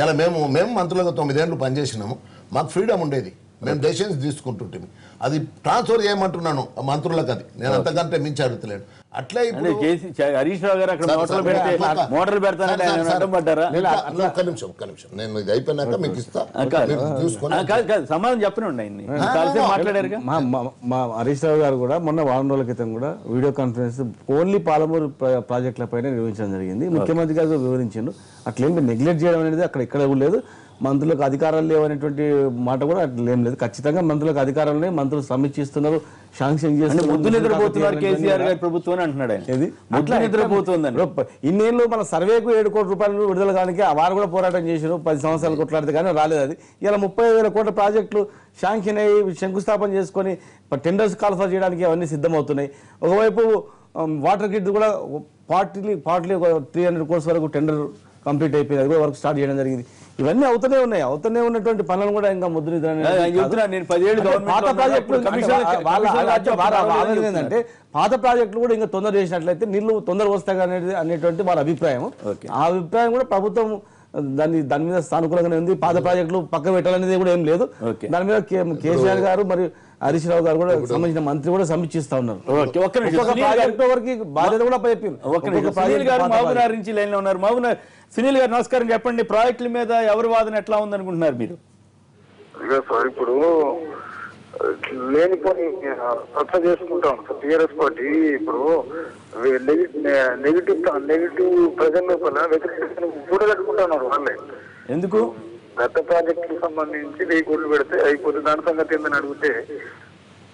ఇలా మేము మంత్రులుగా 9 ఏళ్ళు పనిచేసినాము, మాకు ఫ్రీడమ్ ఉండేది, మేము డెసిషన్స్ తీసుకుంటుంటే అది ట్రాన్స్ఫర్ చేయమంటున్నాను మంత్రులకు, అది నేను అంతకంటే మించి అడుగుతలేను. అట్లా ఇప్పుడు హరీష్ రావు గారు అక్కడ మోటార్లు పెడతానంటే ఆయన అడ్డం పడ్డారా? ఒక్క నిమిషం నేను ఇది అయిపోయినాక మీకు ఇస్తా, చూసుకొని. సమాధానం చెప్పనండి ఆయన్ని కలిసి మాట్లాడారుగా. మా హరీష్ రావు గారు కూడా మొన్న వారం రోజుల క్రితం కూడా వీడియో కాన్ఫరెన్స్ ఓన్లీ పాలమూరు ప్రాజెక్టుల పైన నిర్వహించడం జరిగింది. ముఖ్యమంత్రి గారు వివరించారు. అట్లేం నెగ్లెక్ట్ చేయడం అనేది అక్కడ ఇక్కడ లేదు. మంత్రులకు అధికారాలు లేవనేటువంటి మాట కూడా అట్లా ఏం లేదు. ఖచ్చితంగా మంత్రులకు అధికారాలనే మంత్రులు సమీక్షిస్తున్నారు, శాంక్షన్ చేస్తున్నారు. ముద్దు నిద్రపోతున్నారు కేసీఆర్ గారి ప్రభుత్వం అని అంటున్నాడు ఆయన. అట్లా నిద్రపోతుందండి. ఇన్నేళ్ళు మన సర్వేకు 7 కోట్ల రూపాయలు విడుదల కానీ వారు కూడా పోరాటం చేశారు. 10 సంవత్సరాలు కొట్లాడితే కానీ రాలేదు. అది ఇలా 30,000 కోట్ల ప్రాజెక్టులు శాంక్షన్ అయ్యి శంకుస్థాపన చేసుకొని టెండర్స్ కాల్ఫర్ చేయడానికి అవన్నీ సిద్ధమవుతున్నాయి. ఒకవైపు వాటర్ గ్రిడ్ కూడా పార్ట్లీ 300 కోర్స్ వరకు టెండర్ కంప్లీట్ అయిపోయింది. అది కూడా వర్క్ స్టార్ట్ చేయడం జరిగింది. ఇవన్నీ అవుతూనే ఉన్నటువంటి పనులను కూడా ఇంకా ముద్దు ఏంటంటే పాత ప్రాజెక్టులు కూడా ఇంకా తొందర చేసినట్లయితే నీళ్లు తొందర వస్తాయి అనేటువంటి వాళ్ళ అభిప్రాయం. ఆ అభిప్రాయం కూడా ప్రభుత్వం దాని మీద సానుకూలంగానే ఉంది. పాత ప్రాజెక్టులు పక్క పెట్టాలనేది కూడా ఏం లేదు. దాని మీద కేసీఆర్ గారు మరియు హరీష్ రావు గారు కూడా సంబంధించిన మంత్రి కూడా సమీక్షిస్తా ఉన్నారు. బాధ్యత కూడా మహబూబ్నగర్ నుంచి లైన్ లో ఉన్నారు. మహబూబ్నగర్ సునీల్ గారు నమస్కారం. చెప్పండి, ప్రాజెక్టుల మీద ఎవరి వాదన ఎట్లా ఉందనుకుంటున్నారు మీరు? సార్ ఇప్పుడు లేనిపోని రచ్చ చేసుకుంటాం సార్ టీఆర్ఎస్ పార్టీ. ఇప్పుడు నెగిటివ్ ప్రజల లోపల వ్యతిరేకతను కూడగట్టుకుంటున్నారు వాళ్ళే. ఎందుకు? గత ప్రాజెక్టులకు సంబంధించి 1000 కోట్లు పెడితే అయిపోతుంది, దాని సంగతి ఏందని అడిగితే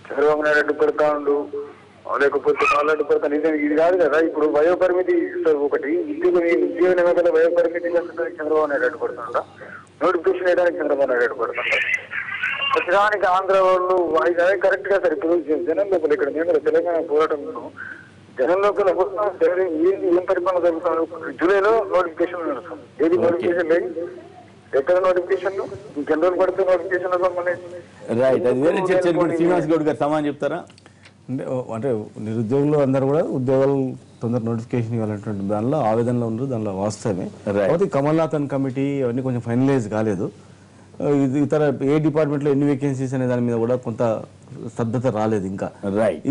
చంద్రబాబు నాయుడు అడ్డు పెడతా ఉండు, లేకపోతే వాళ్ళు అడ్డు పెడతాను. ఇది కాదు కదా. ఇప్పుడు వయోపరిమితి సార్ ఒకటి ఉద్యోగ నిబంధనల వయోపరిమితి చంద్రబాబు నాయుడు అడ్డు పెడుతుందా? నోటిఫికేషన్ వేయడానికి చంద్రబాబు నాయుడు అడ్డు పెడుతుందా? ప్రతిదానికి ఆంధ్ర వాళ్ళు అదే కరెక్ట్ గా సార్. ఇప్పుడు జనం లోపల ఇక్కడ మేము తెలంగాణ పోరాటంలో జనం లోపల ఏం పరిపాలన జరుగుతారు? జూలైలో నోటిఫికేషన్ నడుస్తాం. ఏది నోటిఫికేషన్ లేదు, ఎక్కడ నోటిఫికేషన్ జనరల్ పడితే నోటిఫికేషన్ శ్రీనివాస్ గౌడ్ గారు సమాధానం చెప్తారా? అంటే నిరుద్యోగులు అందరూ కూడా ఉద్యోగాలు తొందర నోటిఫికేషన్ ఇవ్వాలనేటువంటి దానిలో ఆవేదనలో ఉన్నారు. దానిలో వాస్తవమే. కాబట్టి కమల్నాథన్ కమిటీ అవన్నీ కొంచెం ఫైనలైజ్ కాలేదు. ఇతర ఏ డిపార్ట్మెంట్లో ఎన్ని వేకెన్సీస్ అనే దాని మీద కూడా కొంత స్తబ్దత రాలేదు ఇంకా.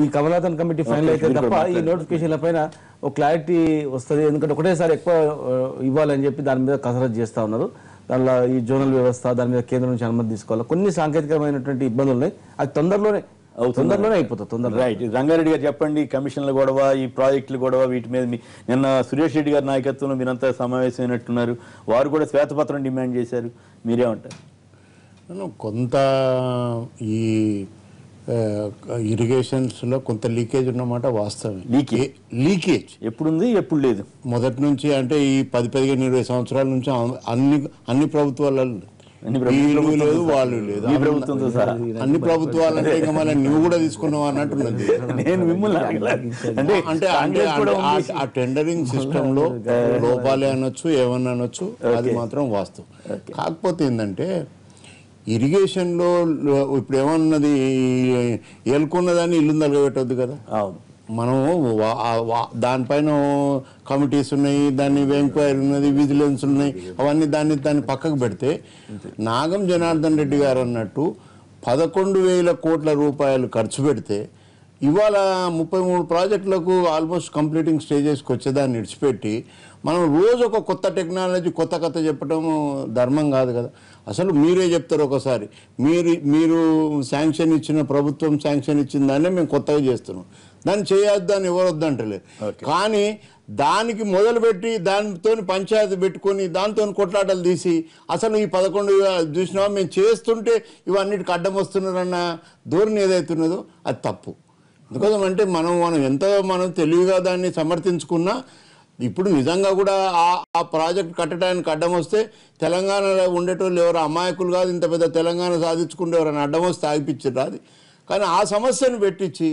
ఈ కమల్నాథన్ కమిటీ ఫైనల్ అయితే తప్ప ఈ నోటిఫికేషన్ల పైన ఒక క్లారిటీ వస్తుంది. ఎందుకంటే ఒకటేసారి ఎక్కువ ఇవ్వాలని చెప్పి దాని మీద కసరత్తు చేస్తూ ఉన్నారు. దానిలో ఈ జోనల్ వ్యవస్థ దాని మీద కేంద్రం నుంచి అనుమతి తీసుకోవాలి. కొన్ని సాంకేతికమైనటువంటి ఇబ్బందులు ఉన్నాయి. అది తొందరలోనే అయిపోతుంది. రైట్. రంగారెడ్డి గారు చెప్పండి, కమిషన్ల గొడవ, ఈ ప్రాజెక్టుల గొడవ, వీటి మీద నిన్న సురేష్ రెడ్డి గారి నాయకత్వంలో మీరంతా సమావేశమైనట్టున్నారు. వారు కూడా శ్వేతపత్రం డిమాండ్ చేశారు. మీరేమంటారు? కొంత ఈ ఇరిగేషన్స్లో కొంత లీకేజ్ ఉన్నమాట వాస్తవమే. లీకేజ్ ఎప్పుడుంది, ఎప్పుడు లేదు? మొదటి నుంచి అంటే ఈ 10, 15, 20 సంవత్సరాల నుంచి అన్ని ప్రభుత్వాలలో లేదు, వాళ్ళు లేదు. అన్ని ప్రభుత్వాలు అంటే ఇంకా మళ్ళీ నువ్వు కూడా తీసుకున్నావు అన్నట్టున్నది. నేను మిమ్మల్ని అంటే ఆ టెండరింగ్ సిస్టమ్ లో లోపాలే అనొచ్చు, ఏమన్నా అనొచ్చు, అది మాత్రం వాస్తవం. కాకపోతే ఏంటంటే ఇరిగేషన్లో ఇప్పుడు ఏమన్నది, ఏలుకున్నదాన్ని ఇల్లు తలగబెట్టద్దు కదా. మనము దానిపైన కమిటీస్ ఉన్నాయి, దాన్ని ఎంక్వైరీ ఉన్నది, విజిలెన్స్ ఉన్నాయి, అవన్నీ దాన్ని పక్కకు పెడితే నాగం జనార్దన్ రెడ్డి గారు అన్నట్టు 11,000 కోట్ల రూపాయలు ఖర్చు పెడితే ఇవాళ 33 ప్రాజెక్టులకు ఆల్మోస్ట్ కంప్లీటింగ్ స్టేజెస్కి వచ్చేదాన్ని విడిచిపెట్టి మనం రోజు ఒక కొత్త టెక్నాలజీ కొత్త చెప్పడం ధర్మం కాదు కదా. అసలు మీరే చెప్తారు ఒకసారి, మీరు శాంక్షన్ ఇచ్చిన ప్రభుత్వం శాంక్షన్ ఇచ్చిన దాన్నే మేము కొత్తగా చేస్తున్నాం, దాన్ని చేయొద్దు అని ఎవరు వద్దంటలేదు. కానీ దానికి మొదలుపెట్టి దానితో పంచాయతీ పెట్టుకొని దాంతో కొట్లాటలు తీసి అసలు ఈ 11 చూసినా మేము చేస్తుంటే ఇవన్నిటికి అడ్డం వస్తున్నారన్న ధోరణి ఏదైతున్నదో అది తప్పు. ఎందుకోసం అంటే మనం ఎంత తెలివిగా దాన్ని సమర్థించుకున్నా ఇప్పుడు నిజంగా కూడా ఆ ప్రాజెక్ట్ కట్టడానికి అడ్డం వస్తే తెలంగాణలో ఉండేటోళ్ళు ఎవరు అమాయకులు కాదు. ఇంత పెద్ద తెలంగాణ సాధించుకుంటే ఎవరైనా అడ్డం వస్తే ఆగిపించారు అది. కానీ ఆ సమస్యను పెట్టించి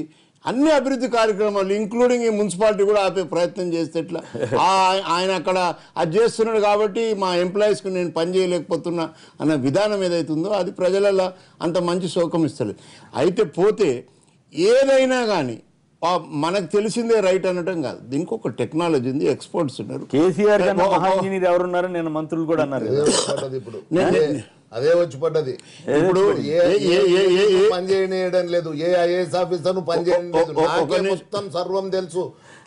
అన్ని అభివృద్ధి కార్యక్రమాలు ఇంక్లూడింగ్ ఈ మున్సిపాలిటీ కూడా ఆపే ప్రయత్నం చేస్తే ఎట్లా? ఆయన అక్కడ అది చేస్తున్నాడు కాబట్టి మా ఎంప్లాయీస్కి నేను పని చేయలేకపోతున్నా అన్న విధానం ఏదైతుందో అది ప్రజలలో అంత మంచి శోకం ఇస్తలేదు. అయితే పోతే ఏదైనా కానీ మనకు తెలిసిందే రైట్ అనటం కాదు, దీనికి ఒక టెక్నాలజీ ఉంది, ఎక్స్పర్ట్స్ ఉన్నారు. కేసీఆర్ ఎవరున్నారు, నేను మంత్రులు కూడా అన్నారు. ఇప్పుడు అదే వచ్చి పడ్డది. ఇప్పుడు పని చేయడం లేదు, ఏ ఐఏఎస్ ఆఫీసర్ పని చేయడం లేదు. మొత్తం సర్వం తెలుసు.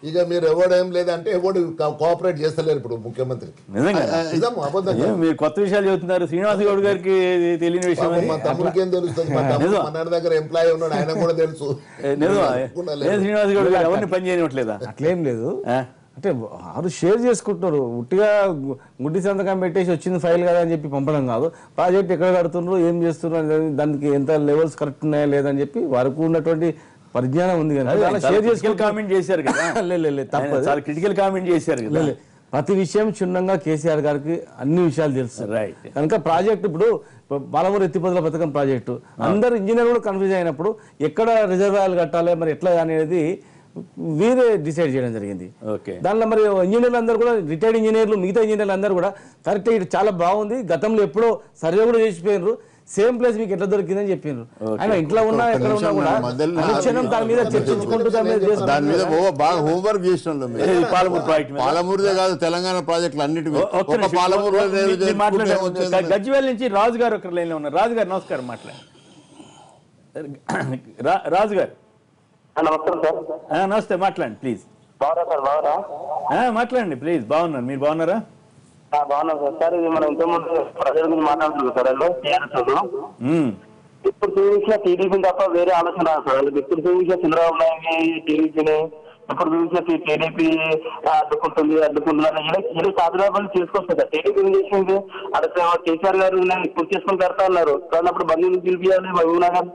ఇక మీరు ఎవడేం లేదంటే ఎవడు కోఆపరేట్ చేస్తలేరు ఇప్పుడు ముఖ్యమంత్రికి. నిజం అబద్ధం. మీరు కొత్త విషయాలు చెబుతున్నారు. శ్రీనివాస్ గౌడ్ గారికి తెలియని విషయం మా తమ్ముడికి ఏం తెలుస్తుంది? మన దగ్గర ఎంప్లాయీ ఉన్నాడు, ఆయన కూడా తెలుసు. శ్రీనివాస్ గౌడ్ గారు ఎవరిని పని చేయనివ్వట్లేదా? అట్లేం లేదు. అంటే వారు షేర్ చేసుకుంటున్నారు. ఉట్టిగా గుడ్డి సంతకం పెట్టేసి వచ్చింది ఫైల్ కదా అని చెప్పి పంపడం కాదు. ప్రాజెక్ట్ ఎక్కడ కడుతున్నారు, ఏం చేస్తున్నారు, దానికి ఎంత లెవెల్స్ కరెక్ట్ ఉన్నాయా లేదని చెప్పి వారికి ఉన్నటువంటి పరిజ్ఞానం ఉంది కదా, షేర్ చేసుకుని కామెంట్ చేశారు కదా. తప్పదు, క్రిటికల్ కామెంట్ చేశారు కదా. ప్రతి విషయం క్షుణ్ణంగా కేసీఆర్ గారికి అన్ని విషయాలు తెలుసు. రైట్. కనుక ప్రాజెక్ట్ ఇప్పుడు పాలమూరు ఎత్తిపోతల పథకం ప్రాజెక్టు అందరు ఇంజనీర్ కూడా కన్ఫ్యూజ్ అయినప్పుడు ఎక్కడ రిజర్వాయర్లు కట్టాలి మరి ఎట్లా అనేది వీరే డిసైడ్ చేయడం జరిగింది. దానిలో మరి ఇంజనీర్లు అందరూ కూడా రిటైర్డ్ ఇంజనీర్లు మిగతా ఇంజనీర్లు అందరూ కూడా కరెక్ట్ ఇది చాలా బాగుంది, గతంలో ఎప్పుడో సర్వే కూడా చేసిపోయినారు, సేమ్ ప్లేస్ మీకు ఎట్లా దొరికిందని చెప్పిండ్రు. ఆయన ఇంట్లో ఉన్నా ఎక్కడ ఉన్నా కూడా అనుక్షణం దాని మీద చర్చించుకుంటూ దాని మీద బాగా హోంవర్క్ చేసిన పాలమూరుదే కాదు తెలంగాణ ప్రాజెక్టులు అన్నిటి పాలమూరు. గజ్వేల్ నుంచి రాజు గారు ఒక లైన్ లో ఉన్నారు. రాజు గారు నమస్కారం, మాట్లాడండి. రాజు గారు నమస్కారం సార్. నమస్తే, మాట్లాడండి ప్లీజ్. మాట్లాడండి ప్లీజ్. బాగున్నాను, మీరు బాగున్నారా? బాగున్నాం సార్. సార్ ఇది మనం ఇంతకుముందు ప్రజల గురించి మాట్లాడుతున్నాం సార్. ఇప్పుడు చూపించిన టీడీపీని తప్ప వేరే ఆలోచన రాదు సార్. ఇప్పుడు చూపించిన చంద్రబాబు నాయుడు టీడీపీని, ఇప్పుడు చూపించిన టీడీపీ అడ్డుకుంటుంది ఇలా సాధనాలు చేసుకోవచ్చు సార్. టీడీపీ ఏం చేసింది, అక్కడ కేసీఆర్ గారు ఇప్పుడు చేసుకుని పెడతా ఉన్నారు. అప్పుడు బంధువులు పిలిపియాలి మహబూబ్ నగర్,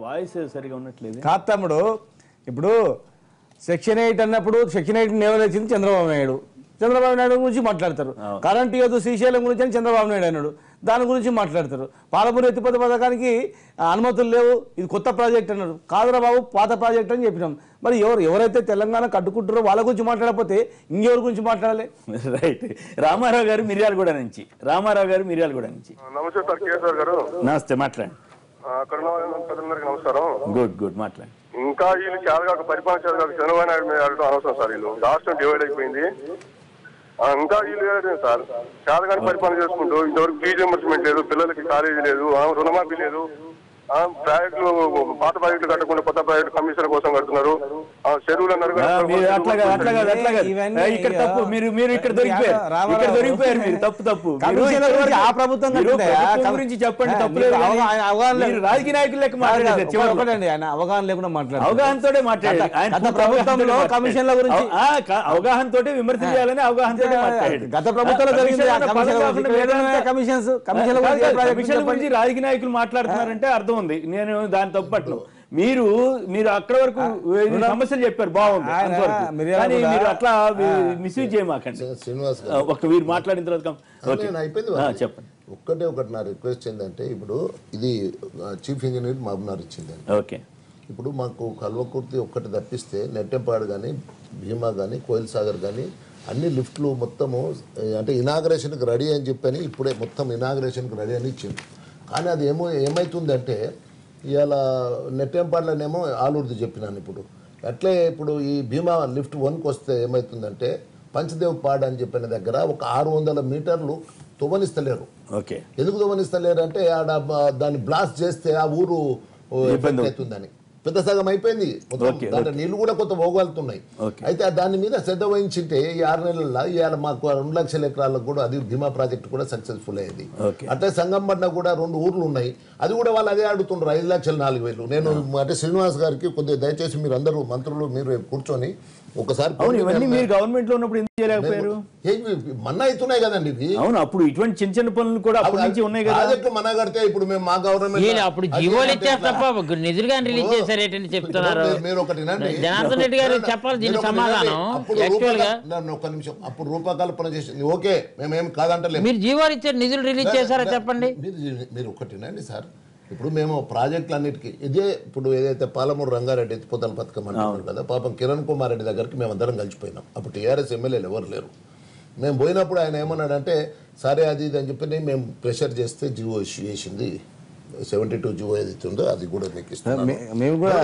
వాయిస్ సరిగా ఉన్నట్లేదు కాదు తమ్ముడు. ఇప్పుడు సెక్షన్ 8 అన్నప్పుడు సెక్షన్ 8 నేవలేసింది చంద్రబాబు నాయుడు. చంద్రబాబు నాయుడు గురించి మాట్లాడతారు. కరెంట్ ఇవ్వదు శ్రీశైలం గురించి అని చంద్రబాబు నాయుడు అన్నాడు, దాని గురించి మాట్లాడతారు. పాలమూరు ఎత్తిపోత పథకానికి అనుమతులు లేవు, ఇది కొత్త ప్రాజెక్ట్ అన్నారు. కాదురా బాబు, పాత ప్రాజెక్ట్ అని చెప్పినాం. మరి ఎవరైతే తెలంగాణ కట్టుకుంటారో వాళ్ళ గురించి మాట్లాడకపోతే ఇంకెవరి గురించి మాట్లాడాలి? రైట్. రామారావు గారు మిర్యాలగూడ నుంచి. నమస్తే సార్. కేసీఆర్ గారు నమస్తే, మాట్లాడండి. నమస్కారం. గుడ్ మాట్లాడండి. ఇంకా వీళ్ళు చేతగాక పరిపాలన చేతగాక చంద్రబాబు నాయుడు మీద అడగడం అవసరం సార్. వీళ్ళు రాష్ట్రం డివైడ్ అయిపోయింది. ఇంకా వీళ్ళు సార్ చేతగాని పరిపాలన చేసుకుంటూ ఇంతవరకు ఫీజు రింబర్స్మెంట్ లేదు, పిల్లలకి కాలేజీ లేదు, రుణమాఫీ లేదు, ప్రాజెక్టులు పాత ప్రాజెక్టులు కట్టకుండా కొత్త ప్రాజెక్టు కమిషన్ కోసం కడుతున్నారు. చెరువులు అన్నారు ఇక్కడ తప్పు. మీరు ఇక్కడ దొరికిపోయారు. మీరు తప్పు. ఆ ప్రభుత్వం గురించి చెప్పండి. తప్పు రాజకీయ నాయకులు లెక్క మాట్లాడండి. ఆయన అవగాహన లేకుండా మాట్లాడారు. అవగాహనతోటే మాట్లాడారు. ఆయన ప్రభుత్వంలో కమిషన్ల గురించి అవగాహనతోటే విమర్శ చేయాలని అవగాహనతో మాట్లాడారు. గత ప్రభుత్వంలో కమిషన్ గురించి రాజకీయ నాయకులు మాట్లాడుతున్నారంటే అర్థం ఉంది. నేను దాని తప్పట్లు. మీరు అక్కడ వరకు సమస్యలు చెప్పారు, బాగుంది. కానీ మీరు అట్లా మిస్యూజ్ చేయమాకండి. శ్రీనివాస్ మీరు మాట్లాడిన తర్వాత చెప్పండి. ఒకటి నా రిక్వెస్ట్ ఏంటంటే, ఇప్పుడు ఇది చీఫ్ ఇంజనీర్ మహబూబ్నగర్ ఇచ్చింది. ఓకే. ఇప్పుడు మాకు కల్వకుర్తి ఒక్కటి తప్పిస్తే నెట్టెంపాడు కానీ, భీమా కానీ, కోయిల్ సాగర్ కానీ అన్ని లిఫ్ట్లు మొత్తము అంటే ఇనాగరేషన్కి రెడీ అని చెప్పని ఇప్పుడే మొత్తం ఇనాగరేషన్కి రెడీ అని ఇచ్చింది. కానీ అది ఏమవుతుందంటే ఇవాళ నెట్టెంపాడులోనేమో ఆలూరుది చెప్పినాను. ఇప్పుడు ఇప్పుడు ఈ భీమా లిఫ్ట్ 1కి వస్తే ఏమవుతుందంటే పంచదేవ్ పాడ్ అని చెప్పిన దగ్గర ఒక 600 మీటర్లు తువ్వనిస్తలేరు. ఓకే. ఎందుకు తువ్వనిస్తలేరు అంటే ఆడ దాన్ని బ్లాస్ట్ చేస్తే ఆ ఊరు ఇబ్బంది అవుతుందని పెద్ద సగం అయిపోయింది. దాంట్లో నీళ్లు కూడా కొంత పోగలుగుతున్నాయి. అయితే దాని మీద శ్రద్ధ వహించింటే ఈ 6 నెలల్లో ఇవాళ మాకు 2 లక్షల ఎకరాలకు కూడా అది భీమా ప్రాజెక్ట్ కూడా సక్సెస్ఫుల్ అయ్యింది. అట్లే సంగంబడిన కూడా 2 ఊర్లు ఉన్నాయి, అది కూడా వాళ్ళు అదే అడుగుతుండ్రు 5,04,000. నేను అంటే శ్రీనివాస్ గారికి కొద్దిగా దయచేసి మీరు అందరూ మంత్రులు మీరు కూర్చొని ఒకసారి మీరు గవర్నమెంట్ లో ఉన్నప్పుడు ఎందుకు చేయలేకపోయారు? మన్నా అవుతున్నాయి కదండి ఇవి. అవును, అప్పుడు ఇటువంటి చిన్న చిన్న పనులు కూడా అప్పటి నుంచి ఉన్నాయి కదా. ప్రాజెక్టు మన్నా కడితే ఇప్పుడు మేము మా గవర్నమెంట్ అప్పుడు జీవోలు ఇచ్చారు తప్ప నిధులుగా రిలీజ్ చేశారేంటి చెప్తున్నారు. మీరు ఒకటి జనార్దన్ రెడ్డి గారు చెప్పాలి దీని సమాధానం. ఒక్క నిమిషం, అప్పుడు రూపకల్పన చేసింది ఓకే, మేమేం కాదంటలేదు. మీరు జీవోలు ఇచ్చారు, నిధులు రిలీజ్ చేశారా చెప్పండి. మీరు ఒకటినండి సార్, ఇప్పుడు మేము ప్రాజెక్టులన్నిటికీ ఇదే ఇప్పుడు ఏదైతే పాలమూరు రంగారెడ్డి ఎత్తిపోతల పథకం అంటున్నారు కదా, పాపం కిరణ్ కుమార్ రెడ్డి దగ్గరికి మేము అందరం కలిసిపోయినాం. అప్పుడు టీఆర్ఎస్ ఎమ్మెల్యేలు ఎవరు లేరు. మేము పోయినప్పుడు ఆయన ఏమన్నాడంటే సరే అది ఇది అని చెప్పి మేము ప్రెషర్ చేస్తే జీవో ఇష్యూ చేసింది 72 జీవో ఏదైతే ఉందో అది కూడా మీకు ఇస్తాను. మేము కూడా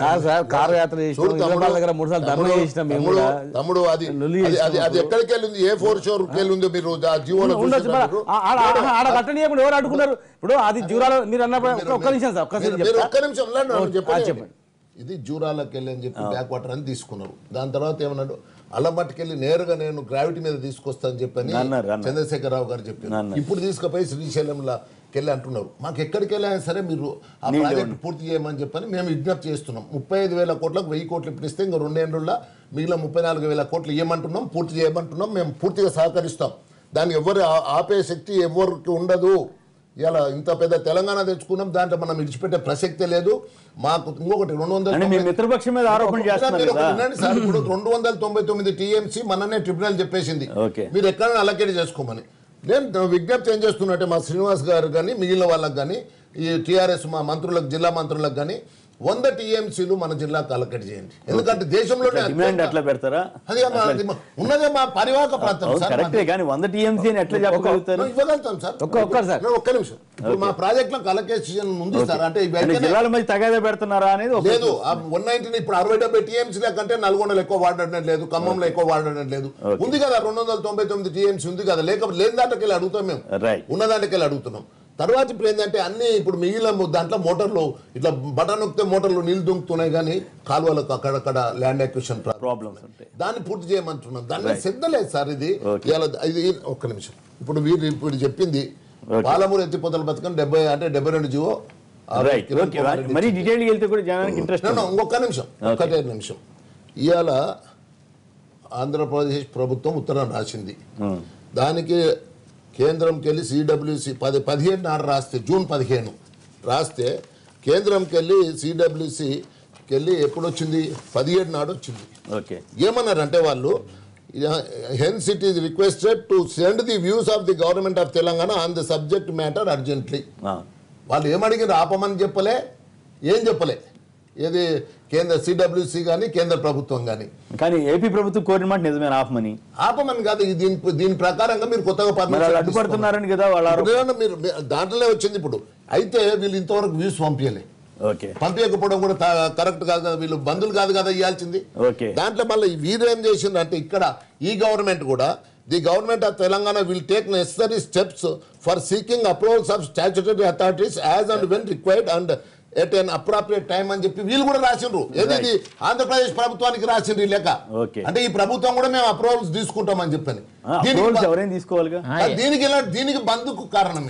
కాదు సార్, కారు యాత్ర చేసినాం, దగ్గర 3 సార్లు ధర్నా చేసినాం మేము కూడా. తమ్ముడు అది ఎక్కడికి వెళ్ళింది, ఏ 4 షోర్కి వెళ్ళిందో మీరు ఆ జీవోలో ఆడ కట్టనీయకుండా ఎవరు అడ్డుకున్నారు? ఇప్పుడు అది జూరాలో మీరు అన్నప్పుడు ఒక్క నిమిషం సార్, ఒక్క నిమిషం చెప్పండి. ఇది జూరాలకు వెళ్ళి అని చెప్పి బ్యాక్ వాటర్ అని తీసుకున్నారు. దాని తర్వాత ఏమన్నాడు, అల్లమట్టుకెళ్ళి నేరుగా నేను గ్రావిటీ మీద తీసుకొస్తాను చెప్పని చంద్రశేఖరరావు గారు చెప్పారు. ఇప్పుడు తీసుకుపోయి శ్రీశైలంలో వెళ్ళి అంటున్నారు. మాకు ఎక్కడికి వెళ్ళినా సరే మీరు ఆ ప్రాజెక్ట్ పూర్తి చేయమని చెప్పని మేము విజ్ఞప్తి చేస్తున్నాం. 35,000 కోట్లకు 1000 కోట్లు ఇప్పుడు ఇస్తే ఇంకా 2 ఏళ్ళలో మిగిలిన 34,000 కోట్లు ఇవ్వమంటున్నాం, పూర్తి చేయమంటున్నాం. మేము పూర్తిగా సహకరిస్తాం. దాన్ని ఎవరు ఆపే శక్తి ఎవరికి ఉండదు. ఇలా ఇంత పెద్ద తెలంగాణ తెచ్చుకున్నాం, దాంట్లో మనం విడిచిపెట్టే ప్రసక్తే లేదు. మాకు ఇంకొకటి 299 టీఎంసీ మననే ట్రిబ్యునల్ చెప్పేసింది మీరు ఎక్కడైనా అలకేట్ చేసుకోమని. నేను విజ్ఞప్తి ఏం చేస్తున్నట్టే మా శ్రీనివాస్ గారు కానీ మిగిలిన వాళ్ళకి కానీ ఈ టీఆర్ఎస్ మా మంత్రులకు, జిల్లా మంత్రులకు కానీ 100 టీఎంసీలు మన జిల్లాకు అలకేట్ చేయండి. ఎందుకంటే దేశంలోనే అట్లా పెడతారా? అది ఉన్నదే మా పరివాహక ప్రాంతం. 100 టీఎంసీ ఇవ్వగలుగుతాం సార్. ఒక్క నిమిషం. ఇప్పుడు మా ప్రాజెక్టులకు అలకేషన్ ఉంది సార్. అంటే జిల్లాల మధ్య తగాదా పెడుతున్నారా అనేది లేదు. 190 ఇప్పుడు 60-70 టీఎంసీల కంటే నల్గొండలో ఎక్కువ వాడడం లేదు, ఖమ్మంలో ఎక్కువ వాడడం లేదు. ఉంది కదా 299 టీఎంసీ ఉంది కదా. లేని దాంట్లోకి వెళ్ళి అడుగుతాం, మేము ఉన్న దాంట్లోకి వెళ్ళి అడుగుతున్నాం. తర్వాత ఇప్పుడు ఏంటంటే అన్ని ఇప్పుడు మిగిలిన దాంట్లో మోటార్లు ఇట్లా బటన్ నొక్కితే మోటార్లు నీళ్లు దుంకుతున్నాయి, కానీ కాలువలకు అక్కడక్కడ ల్యాండ్ అక్విజిషన్ ప్రాబ్లమ్స్ ఉంటాయి. దాన్ని పూర్తి చేయమంటున్నాం. దాన్ని శ్రద్ధ లేదు సార్. ఇది ఒక్క నిమిషం. ఇప్పుడు వీరు ఇప్పుడు చెప్పింది పాలమూరు ఎత్తిపోతల పథకం 72 జీవో. ఇంకొక నిమిషం, ఒక్కటే నిమిషం. ఇవాళ ఆంధ్రప్రదేశ్ ప్రభుత్వం ఉత్తరం రాసింది. దానికి కేంద్రంకి వెళ్ళి సిడబ్ల్యూసి 15 నాడు రాస్తే, జూన్ 15 రాస్తే కేంద్రంకి వెళ్ళి సిడబ్ల్యూసికి వెళ్ళి ఎప్పుడు వచ్చింది, 17 నాడు వచ్చింది. ఏమన్నారంటే వాళ్ళు, hence it is requested to send the views of the government of Telangana on the subject matter urgently. వాళ్ళు ఏమడిగిన ఆపమని చెప్పలే, ఏం చెప్పలే. ఏది కేంద్ర సిడబ్ల్యూసి కానీ కేంద్ర ప్రభుత్వం కానీ ఏపీ ప్రభుత్వం కోరిన మాట నిజమే, ఆపమని కాదు. దీని ప్రకారంగా మీరు కొత్తగా అడ్డుపడుతున్నారని కదా మీరు దాంట్లోనే వచ్చింది. ఇప్పుడు అయితే వీళ్ళు ఇంతవరకు వ్యూస్ పంపించకపోవడం కూడా కరెక్ట్ కాదు కదా. వీళ్ళు బంధువులు కాదు కదా ఇవ్వాల్సింది. దాంట్లో మళ్ళీ వీరు ఏం చేసిందంటే ఇక్కడ ఈ గవర్నమెంట్ కూడా, the government of Telangana will take necessary steps for seeking approvals of statutory authorities as and when required and at an appropriate time అని చెప్పి వీళ్ళు కూడా రాసిండ్రు. ఏది ఆంధ్రప్రదేశ్ ప్రభుత్వానికి రాసిండ్రు లేక. అంటే ఈ ప్రభుత్వం కూడా మేము అప్రూవల్స్ తీసుకుంటామని చెప్పని దీనికి బంధుకు కారణం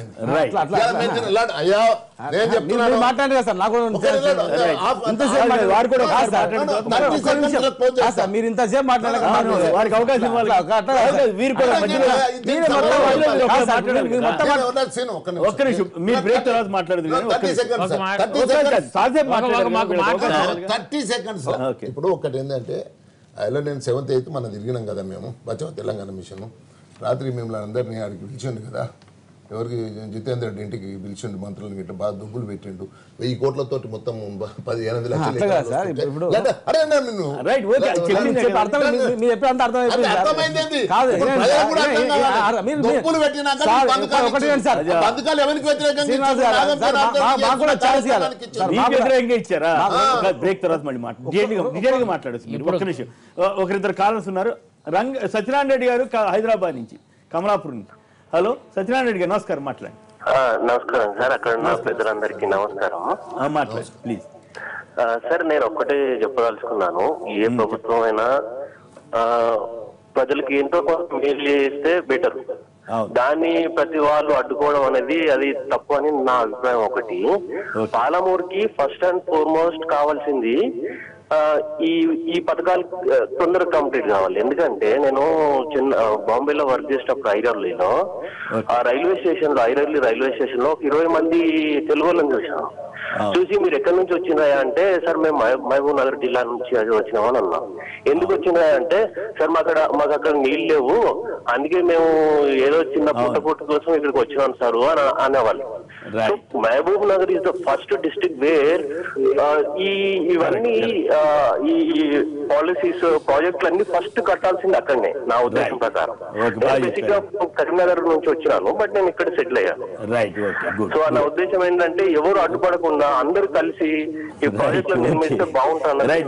మీరు ఇంతసేపు మాట్లాడారు. ఇప్పుడు ఒకటి ఏంటంటే అలా నేను 7th 8th మనం తిరిగినాం కదా మేము బచావ్ తెలంగాణ మిషన్. రాత్రి మేము అందరినీ ఆడికి పిలిచిండు కదా, ఎవరికి జితేందర్ రెడ్డి ఇంటికి పిలిచిండు, మంత్రులు గిట్ట బాగా దుబ్బులు పెట్టిండు. 1000 కోట్లతోటి మొత్తం 18 లక్షలు. ఇచ్చారా? బ్రేక్ తర్వాత మళ్ళీ మాట్లాడచ్చు. ఒకరిద్దరు కాలర్స్ ఉన్నారు. సత్యనారాయణ రెడ్డి గారు హైదరాబాద్ నుంచి, కమలాపూర్ నుంచి. హలో సత్యనారాయణ రెడ్డి గారు, నమస్కారం. మాట్లాడండి. నమస్కారం సార్. అక్కడ ఉన్న పెద్దలందరికీ నమస్కారం. మాట్లాడండి ప్లీజ్. సార్ నేను ఒక్కటే చెప్పదలుచుకున్నాను. ఏ ప్రభుత్వం అయినా ప్రజలకు ఎంతో కొంత మేలు చేస్తే బెటర్. దాన్ని ప్రతి వాళ్ళు అడ్డుకోవడం అనేది అది తప్పు అని నా అభిప్రాయం. ఒకటి, పాలమూరుకి ఫస్ట్ అండ్ ఫార్మోస్ట్ కావాల్సింది ఈ పథకాలు తొందరగా కంప్లీట్ కావాలి. ఎందుకంటే నేను బాంబేలో వర్క్ చేసినప్పుడు ఐరల్లీలో ఆ రైల్వే స్టేషన్ లో రైల్వే స్టేషన్ లో 20 మంది తెలుగు వాళ్ళని చూసాను. చూసి మీరు ఎక్కడి నుంచి వచ్చిందా అంటే, సార్ మేము మహబూబ్ నగర్ జిల్లా నుంచి వచ్చినామని అన్నాం. ఎందుకు వచ్చిందా అంటే, సార్ మాకు అక్కడ నీళ్ళు లేవు, అందుకే మేము ఏదో చిన్న పుట్ట కోసం ఇక్కడికి వచ్చినాం సార్ అని అనేవాళ్ళు. So Mahbubnagar is the first district where ఇవన్నీ ఈ పాలసీస్ ప్రాజెక్టులు అన్ని ఫస్ట్ కట్టాల్సింది అక్కడనే నా ఉద్దేశం ప్రకారం. బేసిక్ గా కరీంనగర్ నుంచి వచ్చినాను, బట్ నేను ఇక్కడ సెటిల్ అయ్యాను. సో నా ఉద్దేశం ఏంటంటే ఎవరు అడ్డుపడకుండా అందరూ కలిసి ఈ ప్రాజెక్టులు నిర్మిస్తే బాగుంటుంది.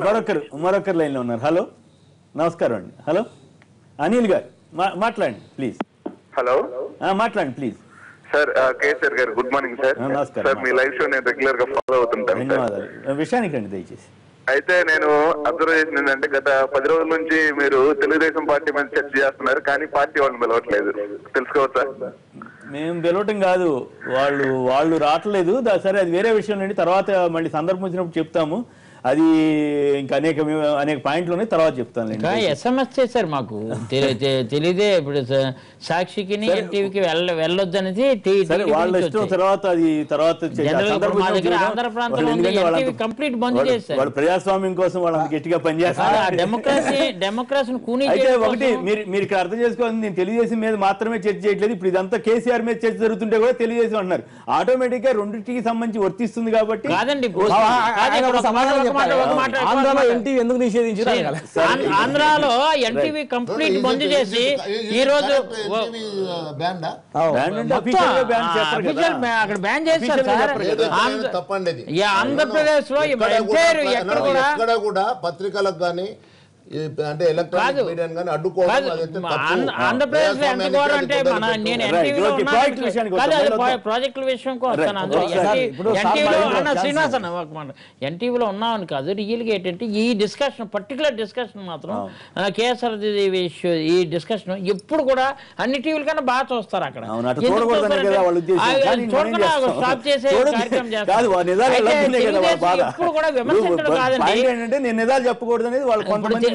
మరొకరు లైన్ లో ఉన్నారు. హలో, నమస్కారం అండి. హలో, అనిల్ గారు మాట్లాడండి ప్లీజ్. హలో, మాట్లాడండి ప్లీజ్. సార్ కేసీఆర్ గారు గుడ్ మార్నింగ్ సార్. సార్ మీ లైవ్ షో నేను రెగ్యులర్ గా ఫాలో అవుతుంటాను. ధన్యవాదాలు. విషయానికి రండి దయచేసి. అయితే నేను అబ్జర్వ్ చేసింది ఏంటంటే గత 10 రోజుల నుంచి మీరు తెలుగుదేశం పార్టీ మీద చర్చ చేస్తున్నారు, కానీ పార్టీ వాళ్ళని పిలవట్లేదు. తెలుసుకోవచ్చా? మేము పిలవటం కాదు, వాళ్ళు రావట్లేదు. సరే, అది వేరే విషయం అండి. తర్వాత మళ్ళీ సందర్భం వచ్చినప్పుడు చెప్తాము. అది ఇంకా అనేక పాయింట్లు ఉన్నాయి, తర్వాత చెప్తాను. ఇంకా SMS చేశారు మాకు, తెలియదే. ఇప్పుడు సాక్షికి ఎన్టీవీకి వెళ్ళొద్దు అనేది వాళ్ళ ఇష్టం. తర్వాత ఆంధ్ర ప్రాంతంలో కంప్లీట్ బంద్ చేశారు. వాళ్ళు ప్రజాస్వామ్యం కోసం వాళ్ళని గట్టిగా పనిచేస్తారు. డెమోక్రసీని కూని. ఒకటి మీరు ఇక్కడ అర్థం చేసుకోవాలి, నేను తెలుగుదేశం మీద మాత్రమే చర్చ చేయట్లేదు. ఇప్పుడు ఇదంతా కేసీఆర్ మీద చర్చ జరుగుతుంటే కూడా తెలుగుదేశం అంటున్నారు. ఆటోమేటిక్ గా రెండింటికి సంబంధించి వర్తిస్తుంది కాబట్టి. కాదండి, ఆంధ్రాలో ఎన్టీవీ ఎందుకు నిషేధించారు? ఆంధ్రాలో ఎన్టీవీ కంప్లీట్ బంద్ చేసి ఈ రోజు అక్కడ బ్యాన్ చేస్తారు సార్. ఆంధ్రప్రదేశ్ లో ఎక్కడ కూడా పత్రికలకు కానీ అంటే ఎలక్ట్రానిక్ మీడియాని కానీ అడ్డుకోవడం ఆంధ్రప్రదేశ్ లో ఎంత ఘోరం అంటే నేను ప్రాజెక్టుల విషయం శ్రీనివాస్ అన్న ఒక మాట, ఎన్టీవీలో ఉన్నామని కాదు, రియల్ గా ఏంటంటే ఈ డిస్కషన్ పర్టికులర్ డిస్కషన్ మాత్రం కేఎస్ఆర్ ఈ డిస్కషన్ ఎప్పుడు కూడా అన్ని టీవీల కన్నా బాగా చూస్తారు. అక్కడ స్టాప్ చేసే కార్యక్రమం చేస్తారు. ఎప్పుడు కూడా విమర్శించడం కాదండి. నేను నిజాలు చెప్పకూడదు అనేది వాళ్ళు కొంతమంది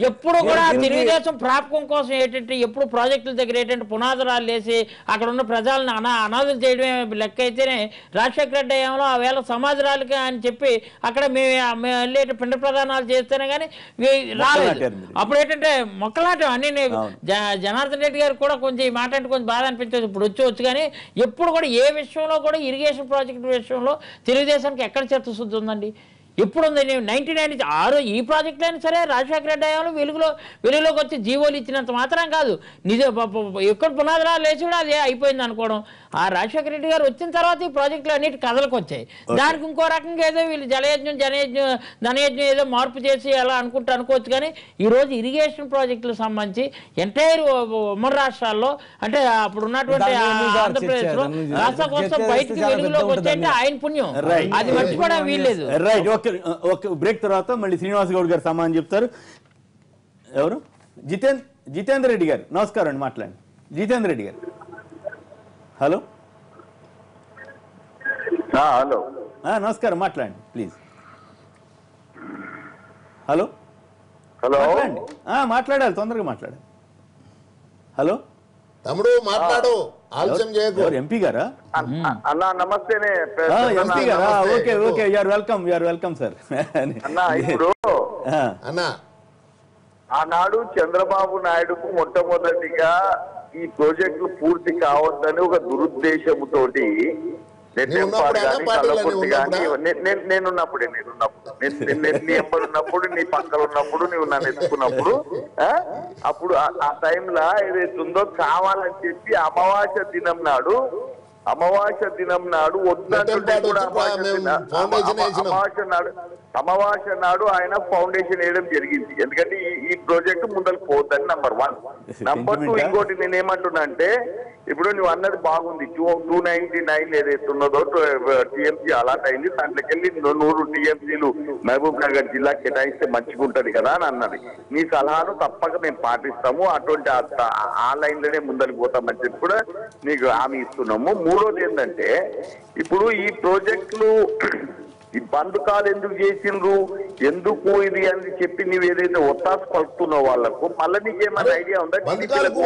ఎప్పుడు కూడా తెలుగుదేశం ప్రాపకం కోసం ఏంటంటే ఎప్పుడు ప్రాజెక్టుల దగ్గర ఏంటంటే పునాదురాలు వేసి అక్కడ ఉన్న ప్రజలను అనాథులు చేయడమే లెక్క అయితేనే రాజశేఖర రెడ్డి అయ్యంలో ఆ వేళ సమాధురాలకి అని చెప్పి అక్కడ మేము వెళ్ళేట పిండ ప్రదానాలు చేస్తేనే కానీ రాలేదు. అప్పుడు ఏంటంటే మొక్కలాటం అన్ని జనార్దన్ రెడ్డి గారు కూడా కొంచెం ఈ మాట అంటే కొంచెం బాధ అనిపించేది. ఇప్పుడు వచ్చి కానీ ఎప్పుడు కూడా ఏ విషయంలో కూడా ఇరిగేషన్ ప్రాజెక్టు విషయంలో తెలుగుదేశానికి ఎక్కడ చిత్తశుద్ధి ఉందండి? ఎప్పుడు ఉంది? 1996 ఈ ప్రాజెక్టులు అయినా సరే రాజశేఖర రెడ్డి అయ్యాలో వెలుగులోకి వచ్చి జీవోలు ఇచ్చినంత మాత్రం కాదు, నిజ ఎక్కడ పునాదురాలు లేచి కూడా అదే అయిపోయింది అనుకోవడం. ఆ రాజశేఖర రెడ్డి గారు వచ్చిన తర్వాత ఈ ప్రాజెక్టులు అన్నిటి కథలకు వచ్చాయి. దానికి ఇంకో రకంగా ఏదో వీళ్ళు ధనయజ్ఞం ఏదో మార్పు చేసి అలా అనుకోవచ్చు. కానీ ఈరోజు ఇరిగేషన్ ప్రాజెక్టులకు సంబంధించి ఎంటైర్ ఉమ్మడి రాష్ట్రాల్లో అంటే అప్పుడు ఉన్నటువంటి ఆంధ్రప్రదేశ్లో రాష్ట్ర కోసం బయటికి వెలుగులోకి వచ్చాయంటే ఆయన పుణ్యం, అది మర్చిపోవడం వీల్లేదు. ఒక బ్రేక్ తర్వాత మళ్ళీ శ్రీనివాస్ గౌడ్ గారు సమాధానం చెప్తారు. ఎవరు? జితేందర్ రెడ్డి గారు నమస్కారం అండి, మాట్లాడండి. జితేందర్ రెడ్డి గారు హలో. హలో నమస్కారం, మాట్లాడండి ప్లీజ్. హలో మాట్లాడండి, మాట్లాడాలి, తొందరగా మాట్లాడాలి. హలో తమ్ముడు మాట్లాడు, ఆలస్యం చేయకు. ఎంపీ గారా? అన్నా నమస్తే. ఎంపీ గారా? Okay okay, you're welcome sir. అన్నా ఇప్పుడు అన్నా ఆనాడు చంద్రబాబు నాయుడుకు మొట్టమొదటిగా ఈ ప్రాజెక్టులు పూర్తి కావద్దని ఒక దురుద్దేశంతోటి నేనున్నప్పుడు నీ ఎంబడున్నప్పుడు నీ పక్కన ఉన్నప్పుడు నువ్వు నన్ను ఎత్తుకున్నప్పుడు అప్పుడు ఆ టైంలో ఏదైతుందో కావాలని చెప్పి అమావాస్య దినం నాడు వద్దంటే కూడా అమావాస్య నాడు ఆయన ఫౌండేషన్ వేయడం జరిగింది. ఎందుకంటే ఈ ప్రాజెక్టు ముందరకు పోద్దని నంబర్ 1. నంబర్ 2 ఇంకోటి నేనేమంటున్నా అంటే ఇప్పుడు నువ్వు అన్నది బాగుంది. 299 ఏదైతే ఉన్నదో టీఎంసీ అలాట్ అయింది, దాంట్లోకి వెళ్ళి 100 టీఎంసీలు మహబూబ్ నగర్ జిల్లా కేటాయిస్తే మంచిగా ఉంటది కదా అని అన్నది. నీ సలహాను తప్పక మేము పాటిస్తాము, అటువంటి ఆ లైన్లోనే ముందరికి పోతామని చెప్పి కూడా నీకు హామీ ఇస్తున్నాము. మూడోది ఏంటంటే ఇప్పుడు ఈ ప్రాజెక్టులు ఈ బంధకాలు ఎందుకు చేసిండ్రు, ఎందుకు ఇది అని చెప్పి నువ్వు ఏదైతే ఒత్తాసు పలుకుతున్నావు వాళ్ళకు, మళ్ళీ నీకేమైనా ఐడియా ఉందా? టీడీపీలకు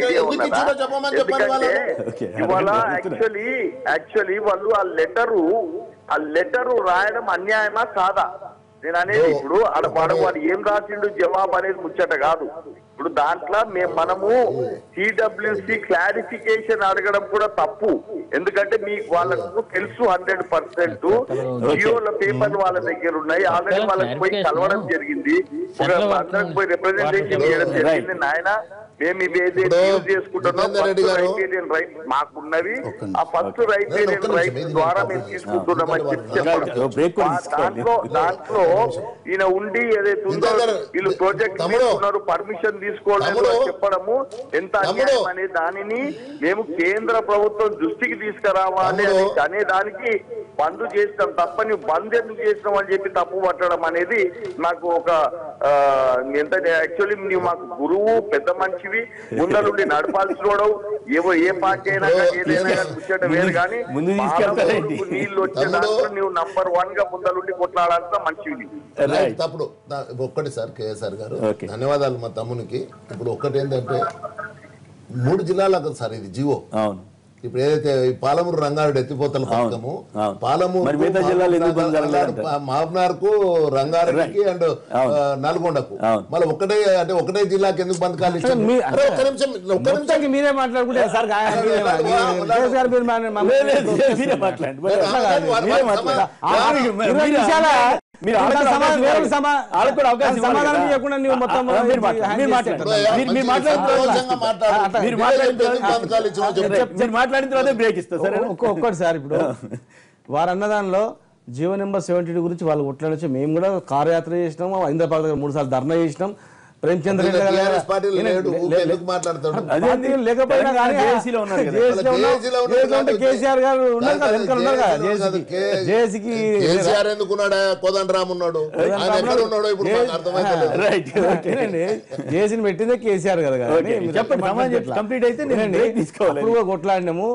ఐడియా ఉన్నదా? ఎందుకంటే ఇవాళ యాక్చువల్లీ వాళ్ళు ఆ లెటరు రాయడం అన్యాయమా కాదా? నేను అనేది ఇప్పుడు ఆడ వాడు ఏం రాసిండు జవాబు అనేది ముచ్చట కాదు. ఇప్పుడు దాంట్లో మనము సిడబ్ల్యూసి క్లారిఫికేషన్ అడగడం కూడా తప్పు. ఎందుకంటే మీకు వాళ్ళకు తెలుసు 100% జియోల పేపర్ వాళ్ళ దగ్గర ఉన్నాయి. ఆల్రెడీ వాళ్ళకి పోయి కలవడం జరిగింది, అందరికి పోయి రిప్రజెంటేషన్ చేయడం జరిగింది. నాయన మేము ఇవి యూజ్ చేసుకుంటున్నాం, రైట్ రైట్ మాకున్నవి, ఆ ఫస్ట్ రైట్ రైట్ ద్వారా మేము తీసుకుంటున్నామని దాంట్లో ఈయన ఉండి ఏదైతే ఉందో వీళ్ళు ప్రాజెక్ట్ తీసుకున్నారు, పర్మిషన్ తీసుకోవడం చెప్పడము ఎంత అన్యాయం అనే దానిని మేము కేంద్ర ప్రభుత్వం దృష్టికి తీసుకురావాలి అనే దానికి బంద్ చేస్తాం తప్ప నువ్వు బంద్ ఎందుకు చేసినాం అని చెప్పి తప్పు పట్టడం అనేది నాకు ఒక ఎంత యాక్చువల్లీ నువ్వు మాకు గురువు పెద్ద మనిషివి, ముందరుండి నడపాల్సిన ఏ పార్టీ అయినా ఏదైనా కూర్చోటం వేరు, కానీ నీళ్ళు వచ్చే దాంట్లో నువ్వు #1 గా ముందరుండి కొట్లాడాల్సిన మనిషివి. తప్పుడు ఒక్కటి సార్ కేఎస్ఆర్ గారు ధన్యవాదాలు మా తమ్మునికి. ఇప్పుడు ఒక్కటి ఏంటంటే 3 జిల్లాలకు సార్ ఇది జివో. ఇప్పుడు ఏదైతే పాలమూరు రంగారెడ్డి ఎత్తిపోతల పథకము పాలమూరు మహబూబ్నగర్ కు రంగారెడ్డికి అండ్ నల్గొండకు మళ్ళీ ఒకటే జిల్లాకి ఎందుకు బంధకాలు ఇచ్చారు? మీరే మాట్లాడుకుంటే సార్ సమాధానం చేయకుండా నువ్వు మొత్తం ఒక్కటి సార్. ఇప్పుడు వారు అన్నదానిలో జియో నెంబర్ 72 గురించి వాళ్ళు కొట్లాడచ్చు. మేము కూడా కారు యాత్ర చేసినాం, హైదరాబాద్ 3 సార్లు ధర్నా చేసినాం. ప్రేమచంద్ర లేకపోయినా కేసీఆర్ గారు ఉన్నారు కదా, వెనకాల ఉన్నారు కదా. కేసీఆర్ ఎందుకున్నాడా? కోదండరామ్ ఉన్నాడు, జేసీని పెట్టిందే కేసీఆర్ గారు. కొట్లాడినాము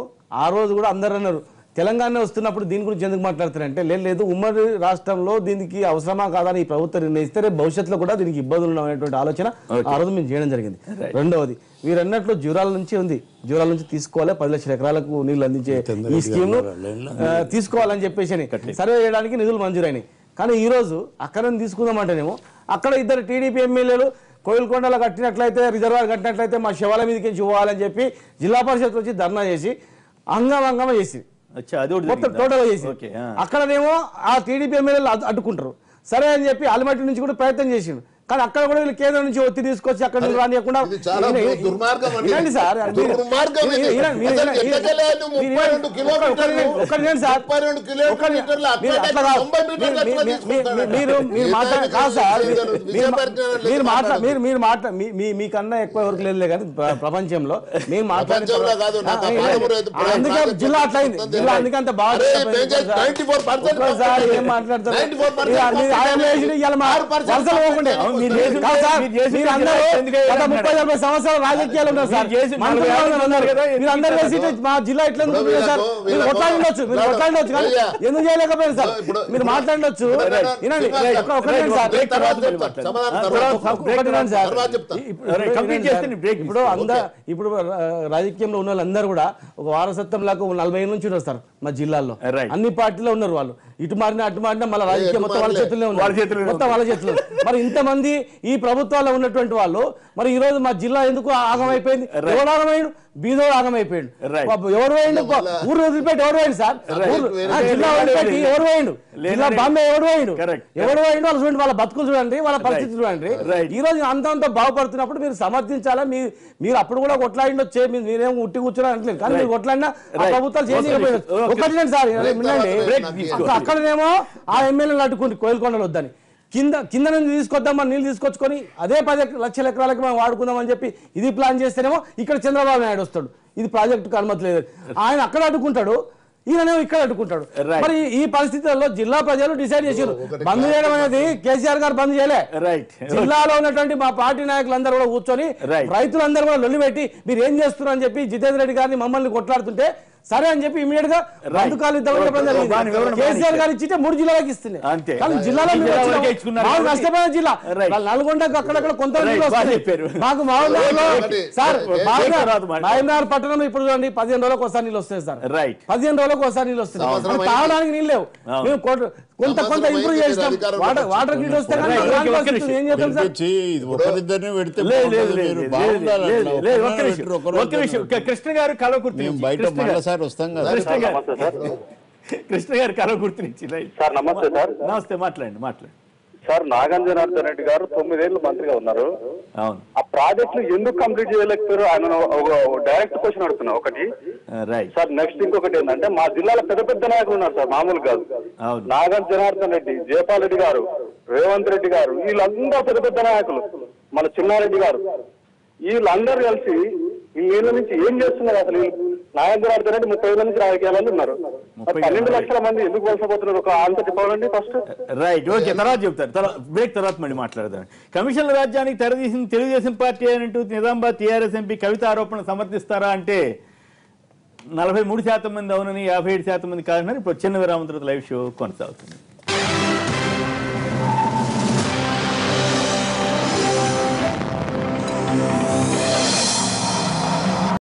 ఆ రోజు కూడా అందరు అన్నారు తెలంగాణ వస్తున్నప్పుడు దీని గురించి ఎందుకు మాట్లాడుతారంటే లేదు ఉమ్మడి రాష్ట్రంలో దీనికి అవసరమా కాదని ఈ ప్రభుత్వం నిర్ణయిస్తే రేపు భవిష్యత్తులో కూడా దీనికి ఇబ్బందులు ఉన్నటువంటి ఆలోచన ఆ రోజు మేము చేయడం జరిగింది. రెండవది మీరు అన్నట్లు జూరాల నుంచి ఉంది, జూరాల నుంచి తీసుకోవాలి 10 లక్షల ఎకరాలకు నీళ్లు అందించే ఈ స్కీమ్ తీసుకోవాలని చెప్పేసి సర్వే చేయడానికి నిధులు మంజూరైనాయి. కానీ ఈ రోజు అక్కడ తీసుకుందామంటేనేమో అక్కడ 2 టీడీపీ ఎమ్మెల్యేలు కోయిల్కొండలో కట్టినట్లయితే రిజర్వాయర్ కట్టినట్లయితే మా శవాల మీదకి ఇవ్వాలని చెప్పి జిల్లా పరిషత్ వచ్చి ధర్నా చేసి హంగామా చేసి మొత్తం టోటల్ చేసి అక్కడనేమో ఆ టీడీపీ ఎమ్మెల్యేలు అడ్డుకుంటారు. సరే అని చెప్పి అలిమట్టి నుంచి కూడా ప్రయత్నం చేసిండు, కానీ అక్కడ కూడా వీళ్ళు కేంద్రం నుంచి ఒత్తిడి తీసుకొచ్చి అక్కడ రానియకుండా మీకన్నా ఎక్కువ ఎవరికి లేదు కానీ ప్రపంచంలో మేము మాట్లాడే అందుకే జిల్లా అట్లయింది. జిల్లా అందుకే అంత బాగా ఏం మాట్లాడతారు సంవత్సరాలు రాజకీయాలు ఉన్నారు సార్. మీరందరూ మా జిల్లా ఎట్లా మీరు కొట్లాడవచ్చు, మీరు కొట్లాడవచ్చు కానీ ఎందుకు చేయలేకపోయారు సార్? మీరు మాట్లాడవచ్చు. ఇప్పుడు రాజకీయంలో ఉన్న వాళ్ళందరూ కూడా ఒక వారసత్వం లాగా 40 ఏళ్ళ నుంచి ఉన్నారు సార్ మా జిల్లాలో. అన్ని పార్టీలో ఉన్నారు వాళ్ళు. ఇటు మారినా అటు మారినా మళ్ళీ రాజకీయం మొత్తం వాళ్ళ చేతుల్లో ఉన్నారు, మొత్తం వాళ్ళ చేతుల్లో. మరి ఇంతమంది ఈ ప్రభుత్వాల్లో ఉన్నటువంటి వాళ్ళు మరి ఈ రోజు మా జిల్లా ఎందుకు ఆగమైపోయింది? ఎవరు ఆగమైండు? బీదోడు ఆగమైపోయాడు. ఎవరు పోయిండు? ఊరు వదిలిపెట్టి ఎవరు పోయిండు సార్? జిల్లా వదిలిపెట్టి ఎవరు పోయిండు? జిల్లా బాంబే ఎవరు పోయిండు? ఎవరు పోయిండు? వాళ్ళు చూడండి, వాళ్ళ బతుకులు చూడండి, వాళ్ళ పరిస్థితి చూడండి. ఈ రోజు అంత బాగుపడుతున్నప్పుడు మీరు సమర్థించాలా? మీరు అప్పుడు కూడా కొట్లాడిండొచ్చే, మీరేమో ఉట్టి కూర్చోని అంటలేదు, కానీ మీరు కొట్లాడినా ప్రభుత్వాలు చేయలేకపోయారు. ఒకటి సార్ వినండి, అక్కడనేమో ఆ ఎమ్మెల్యేలు అడ్డుకుంది కోయిల్కొండలు వద్దని, కింద నుంచి తీసుకొద్దామని నీళ్ళు తీసుకొచ్చుకొని అదే 10 లక్షల ఎకరాలకు మనం వాడుకుందామని చెప్పి ఇది ప్లాన్ చేస్తేనేమో ఇక్కడ చంద్రబాబు నాయుడు వస్తాడు, ఇది ప్రాజెక్టుకు అనుమతి లేదు, ఆయన అక్కడ అడ్డుకుంటాడు, ఈయననేమో ఇక్కడ అడ్డుకుంటాడు. మరి ఈ పరిస్థితుల్లో జిల్లా ప్రజలు డిసైడ్ చేశారు బంద్ చేయడం అనేది. కేసీఆర్ గారు బంద్ చేయలే, జిల్లాలో ఉన్నటువంటి మా పార్టీ నాయకులందరూ కూడా కూర్చొని రైతులందరూ కూడా లొల్లి పెట్టి మీరు ఏం చేస్తున్నారు అని చెప్పి జితేందర్ రెడ్డి గారిని మమ్మల్ని కొట్లాడుతుంటే సరే అని చెప్పి ఇమీడియట్ గా బంధుకాలు కేసీఆర్ గారు ఇచ్చింటే 3 జిల్లాలకు ఇస్తున్నాయి. అంతే. కానీ జిల్లాలో నష్టపోయిన జిల్లా నల్గొండకు అక్కడక్కడ కొంత మాకు సార్ మహబూబ్నగర్ పట్టణంలో ఇప్పుడు చూడండి 15 రోజులకు ఒకసారి నీళ్ళు వస్తాయి సార్. 15 రోజులకు ఒకసారి నీళ్ళు వస్తున్నాయి. తాగడానికి నీళ్ళు లేవు. మేము కొంత ఇంప్రూవ్ చేసినాం. వాటర్ గ్రిడ్ వస్తే ఏం చేస్తాం సార్? కృష్ణ గారు కలవకుర్తి కృష్ణ గారు కలవకుర్తినిచ్చి సార్ నమస్తే సార్. నమస్తే, మాట్లాడండి. సార్ నాగన్ జనార్దన్ రెడ్డి గారు 9 ఏళ్ళు మంత్రిగా ఉన్నారు. అవును. ఆ ప్రాజెక్టులు ఎందుకు కంప్లీట్ చేయలేకపోయారు ఆయన డైరెక్ట్ క్వశ్చన్ అడుగుతున్నా ఒకటి. సార్ నెక్స్ట్ ఇంకొకటి ఏంటంటే మా జిల్లాలో పెద్ద నాయకులు ఉన్నారు సార్, మామూలు కాదు. నాగన్ జనార్దన్ రెడ్డి, జయపాల్ రెడ్డి గారు, రేవంత్ రెడ్డి గారు, వీళ్ళందరూ పెద్ద నాయకులు. మన చిన్నారెడ్డి గారు, వీళ్ళందరూ కలిసి ఈ ఏళ్ళ నుంచి ఏం చేస్తున్నారు అసలు? నాగన్ జనార్దన్ రెడ్డి 30 ఏళ్ళ నుంచి రాజకీయాలు ఉన్నారు. 12 లక్షల మంది ఎందుకు వలసపోతున్నారు? ఒక ఆన్సర్ చెప్పాలండి ఫస్ట్. రైట్, ఓకే, తర్వాత చెప్తారు. బ్రేక్ తర్వాత మళ్ళీ మాట్లాడదాం. కమిషన్ల రాజ్యానికి తెరదీసిన తెలుగుదేశం పార్టీ అంటూ నిజామాబాద్ టీఆర్ఎస్ ఎంపీ కవిత ఆరోపణ సమర్థిస్తారా అంటే 43% మంది అవునని, 57% మంది కాదని. ఇప్పుడు చిన్న విరామం తర్వాత లైవ్ షో కొనసాగుతుంది.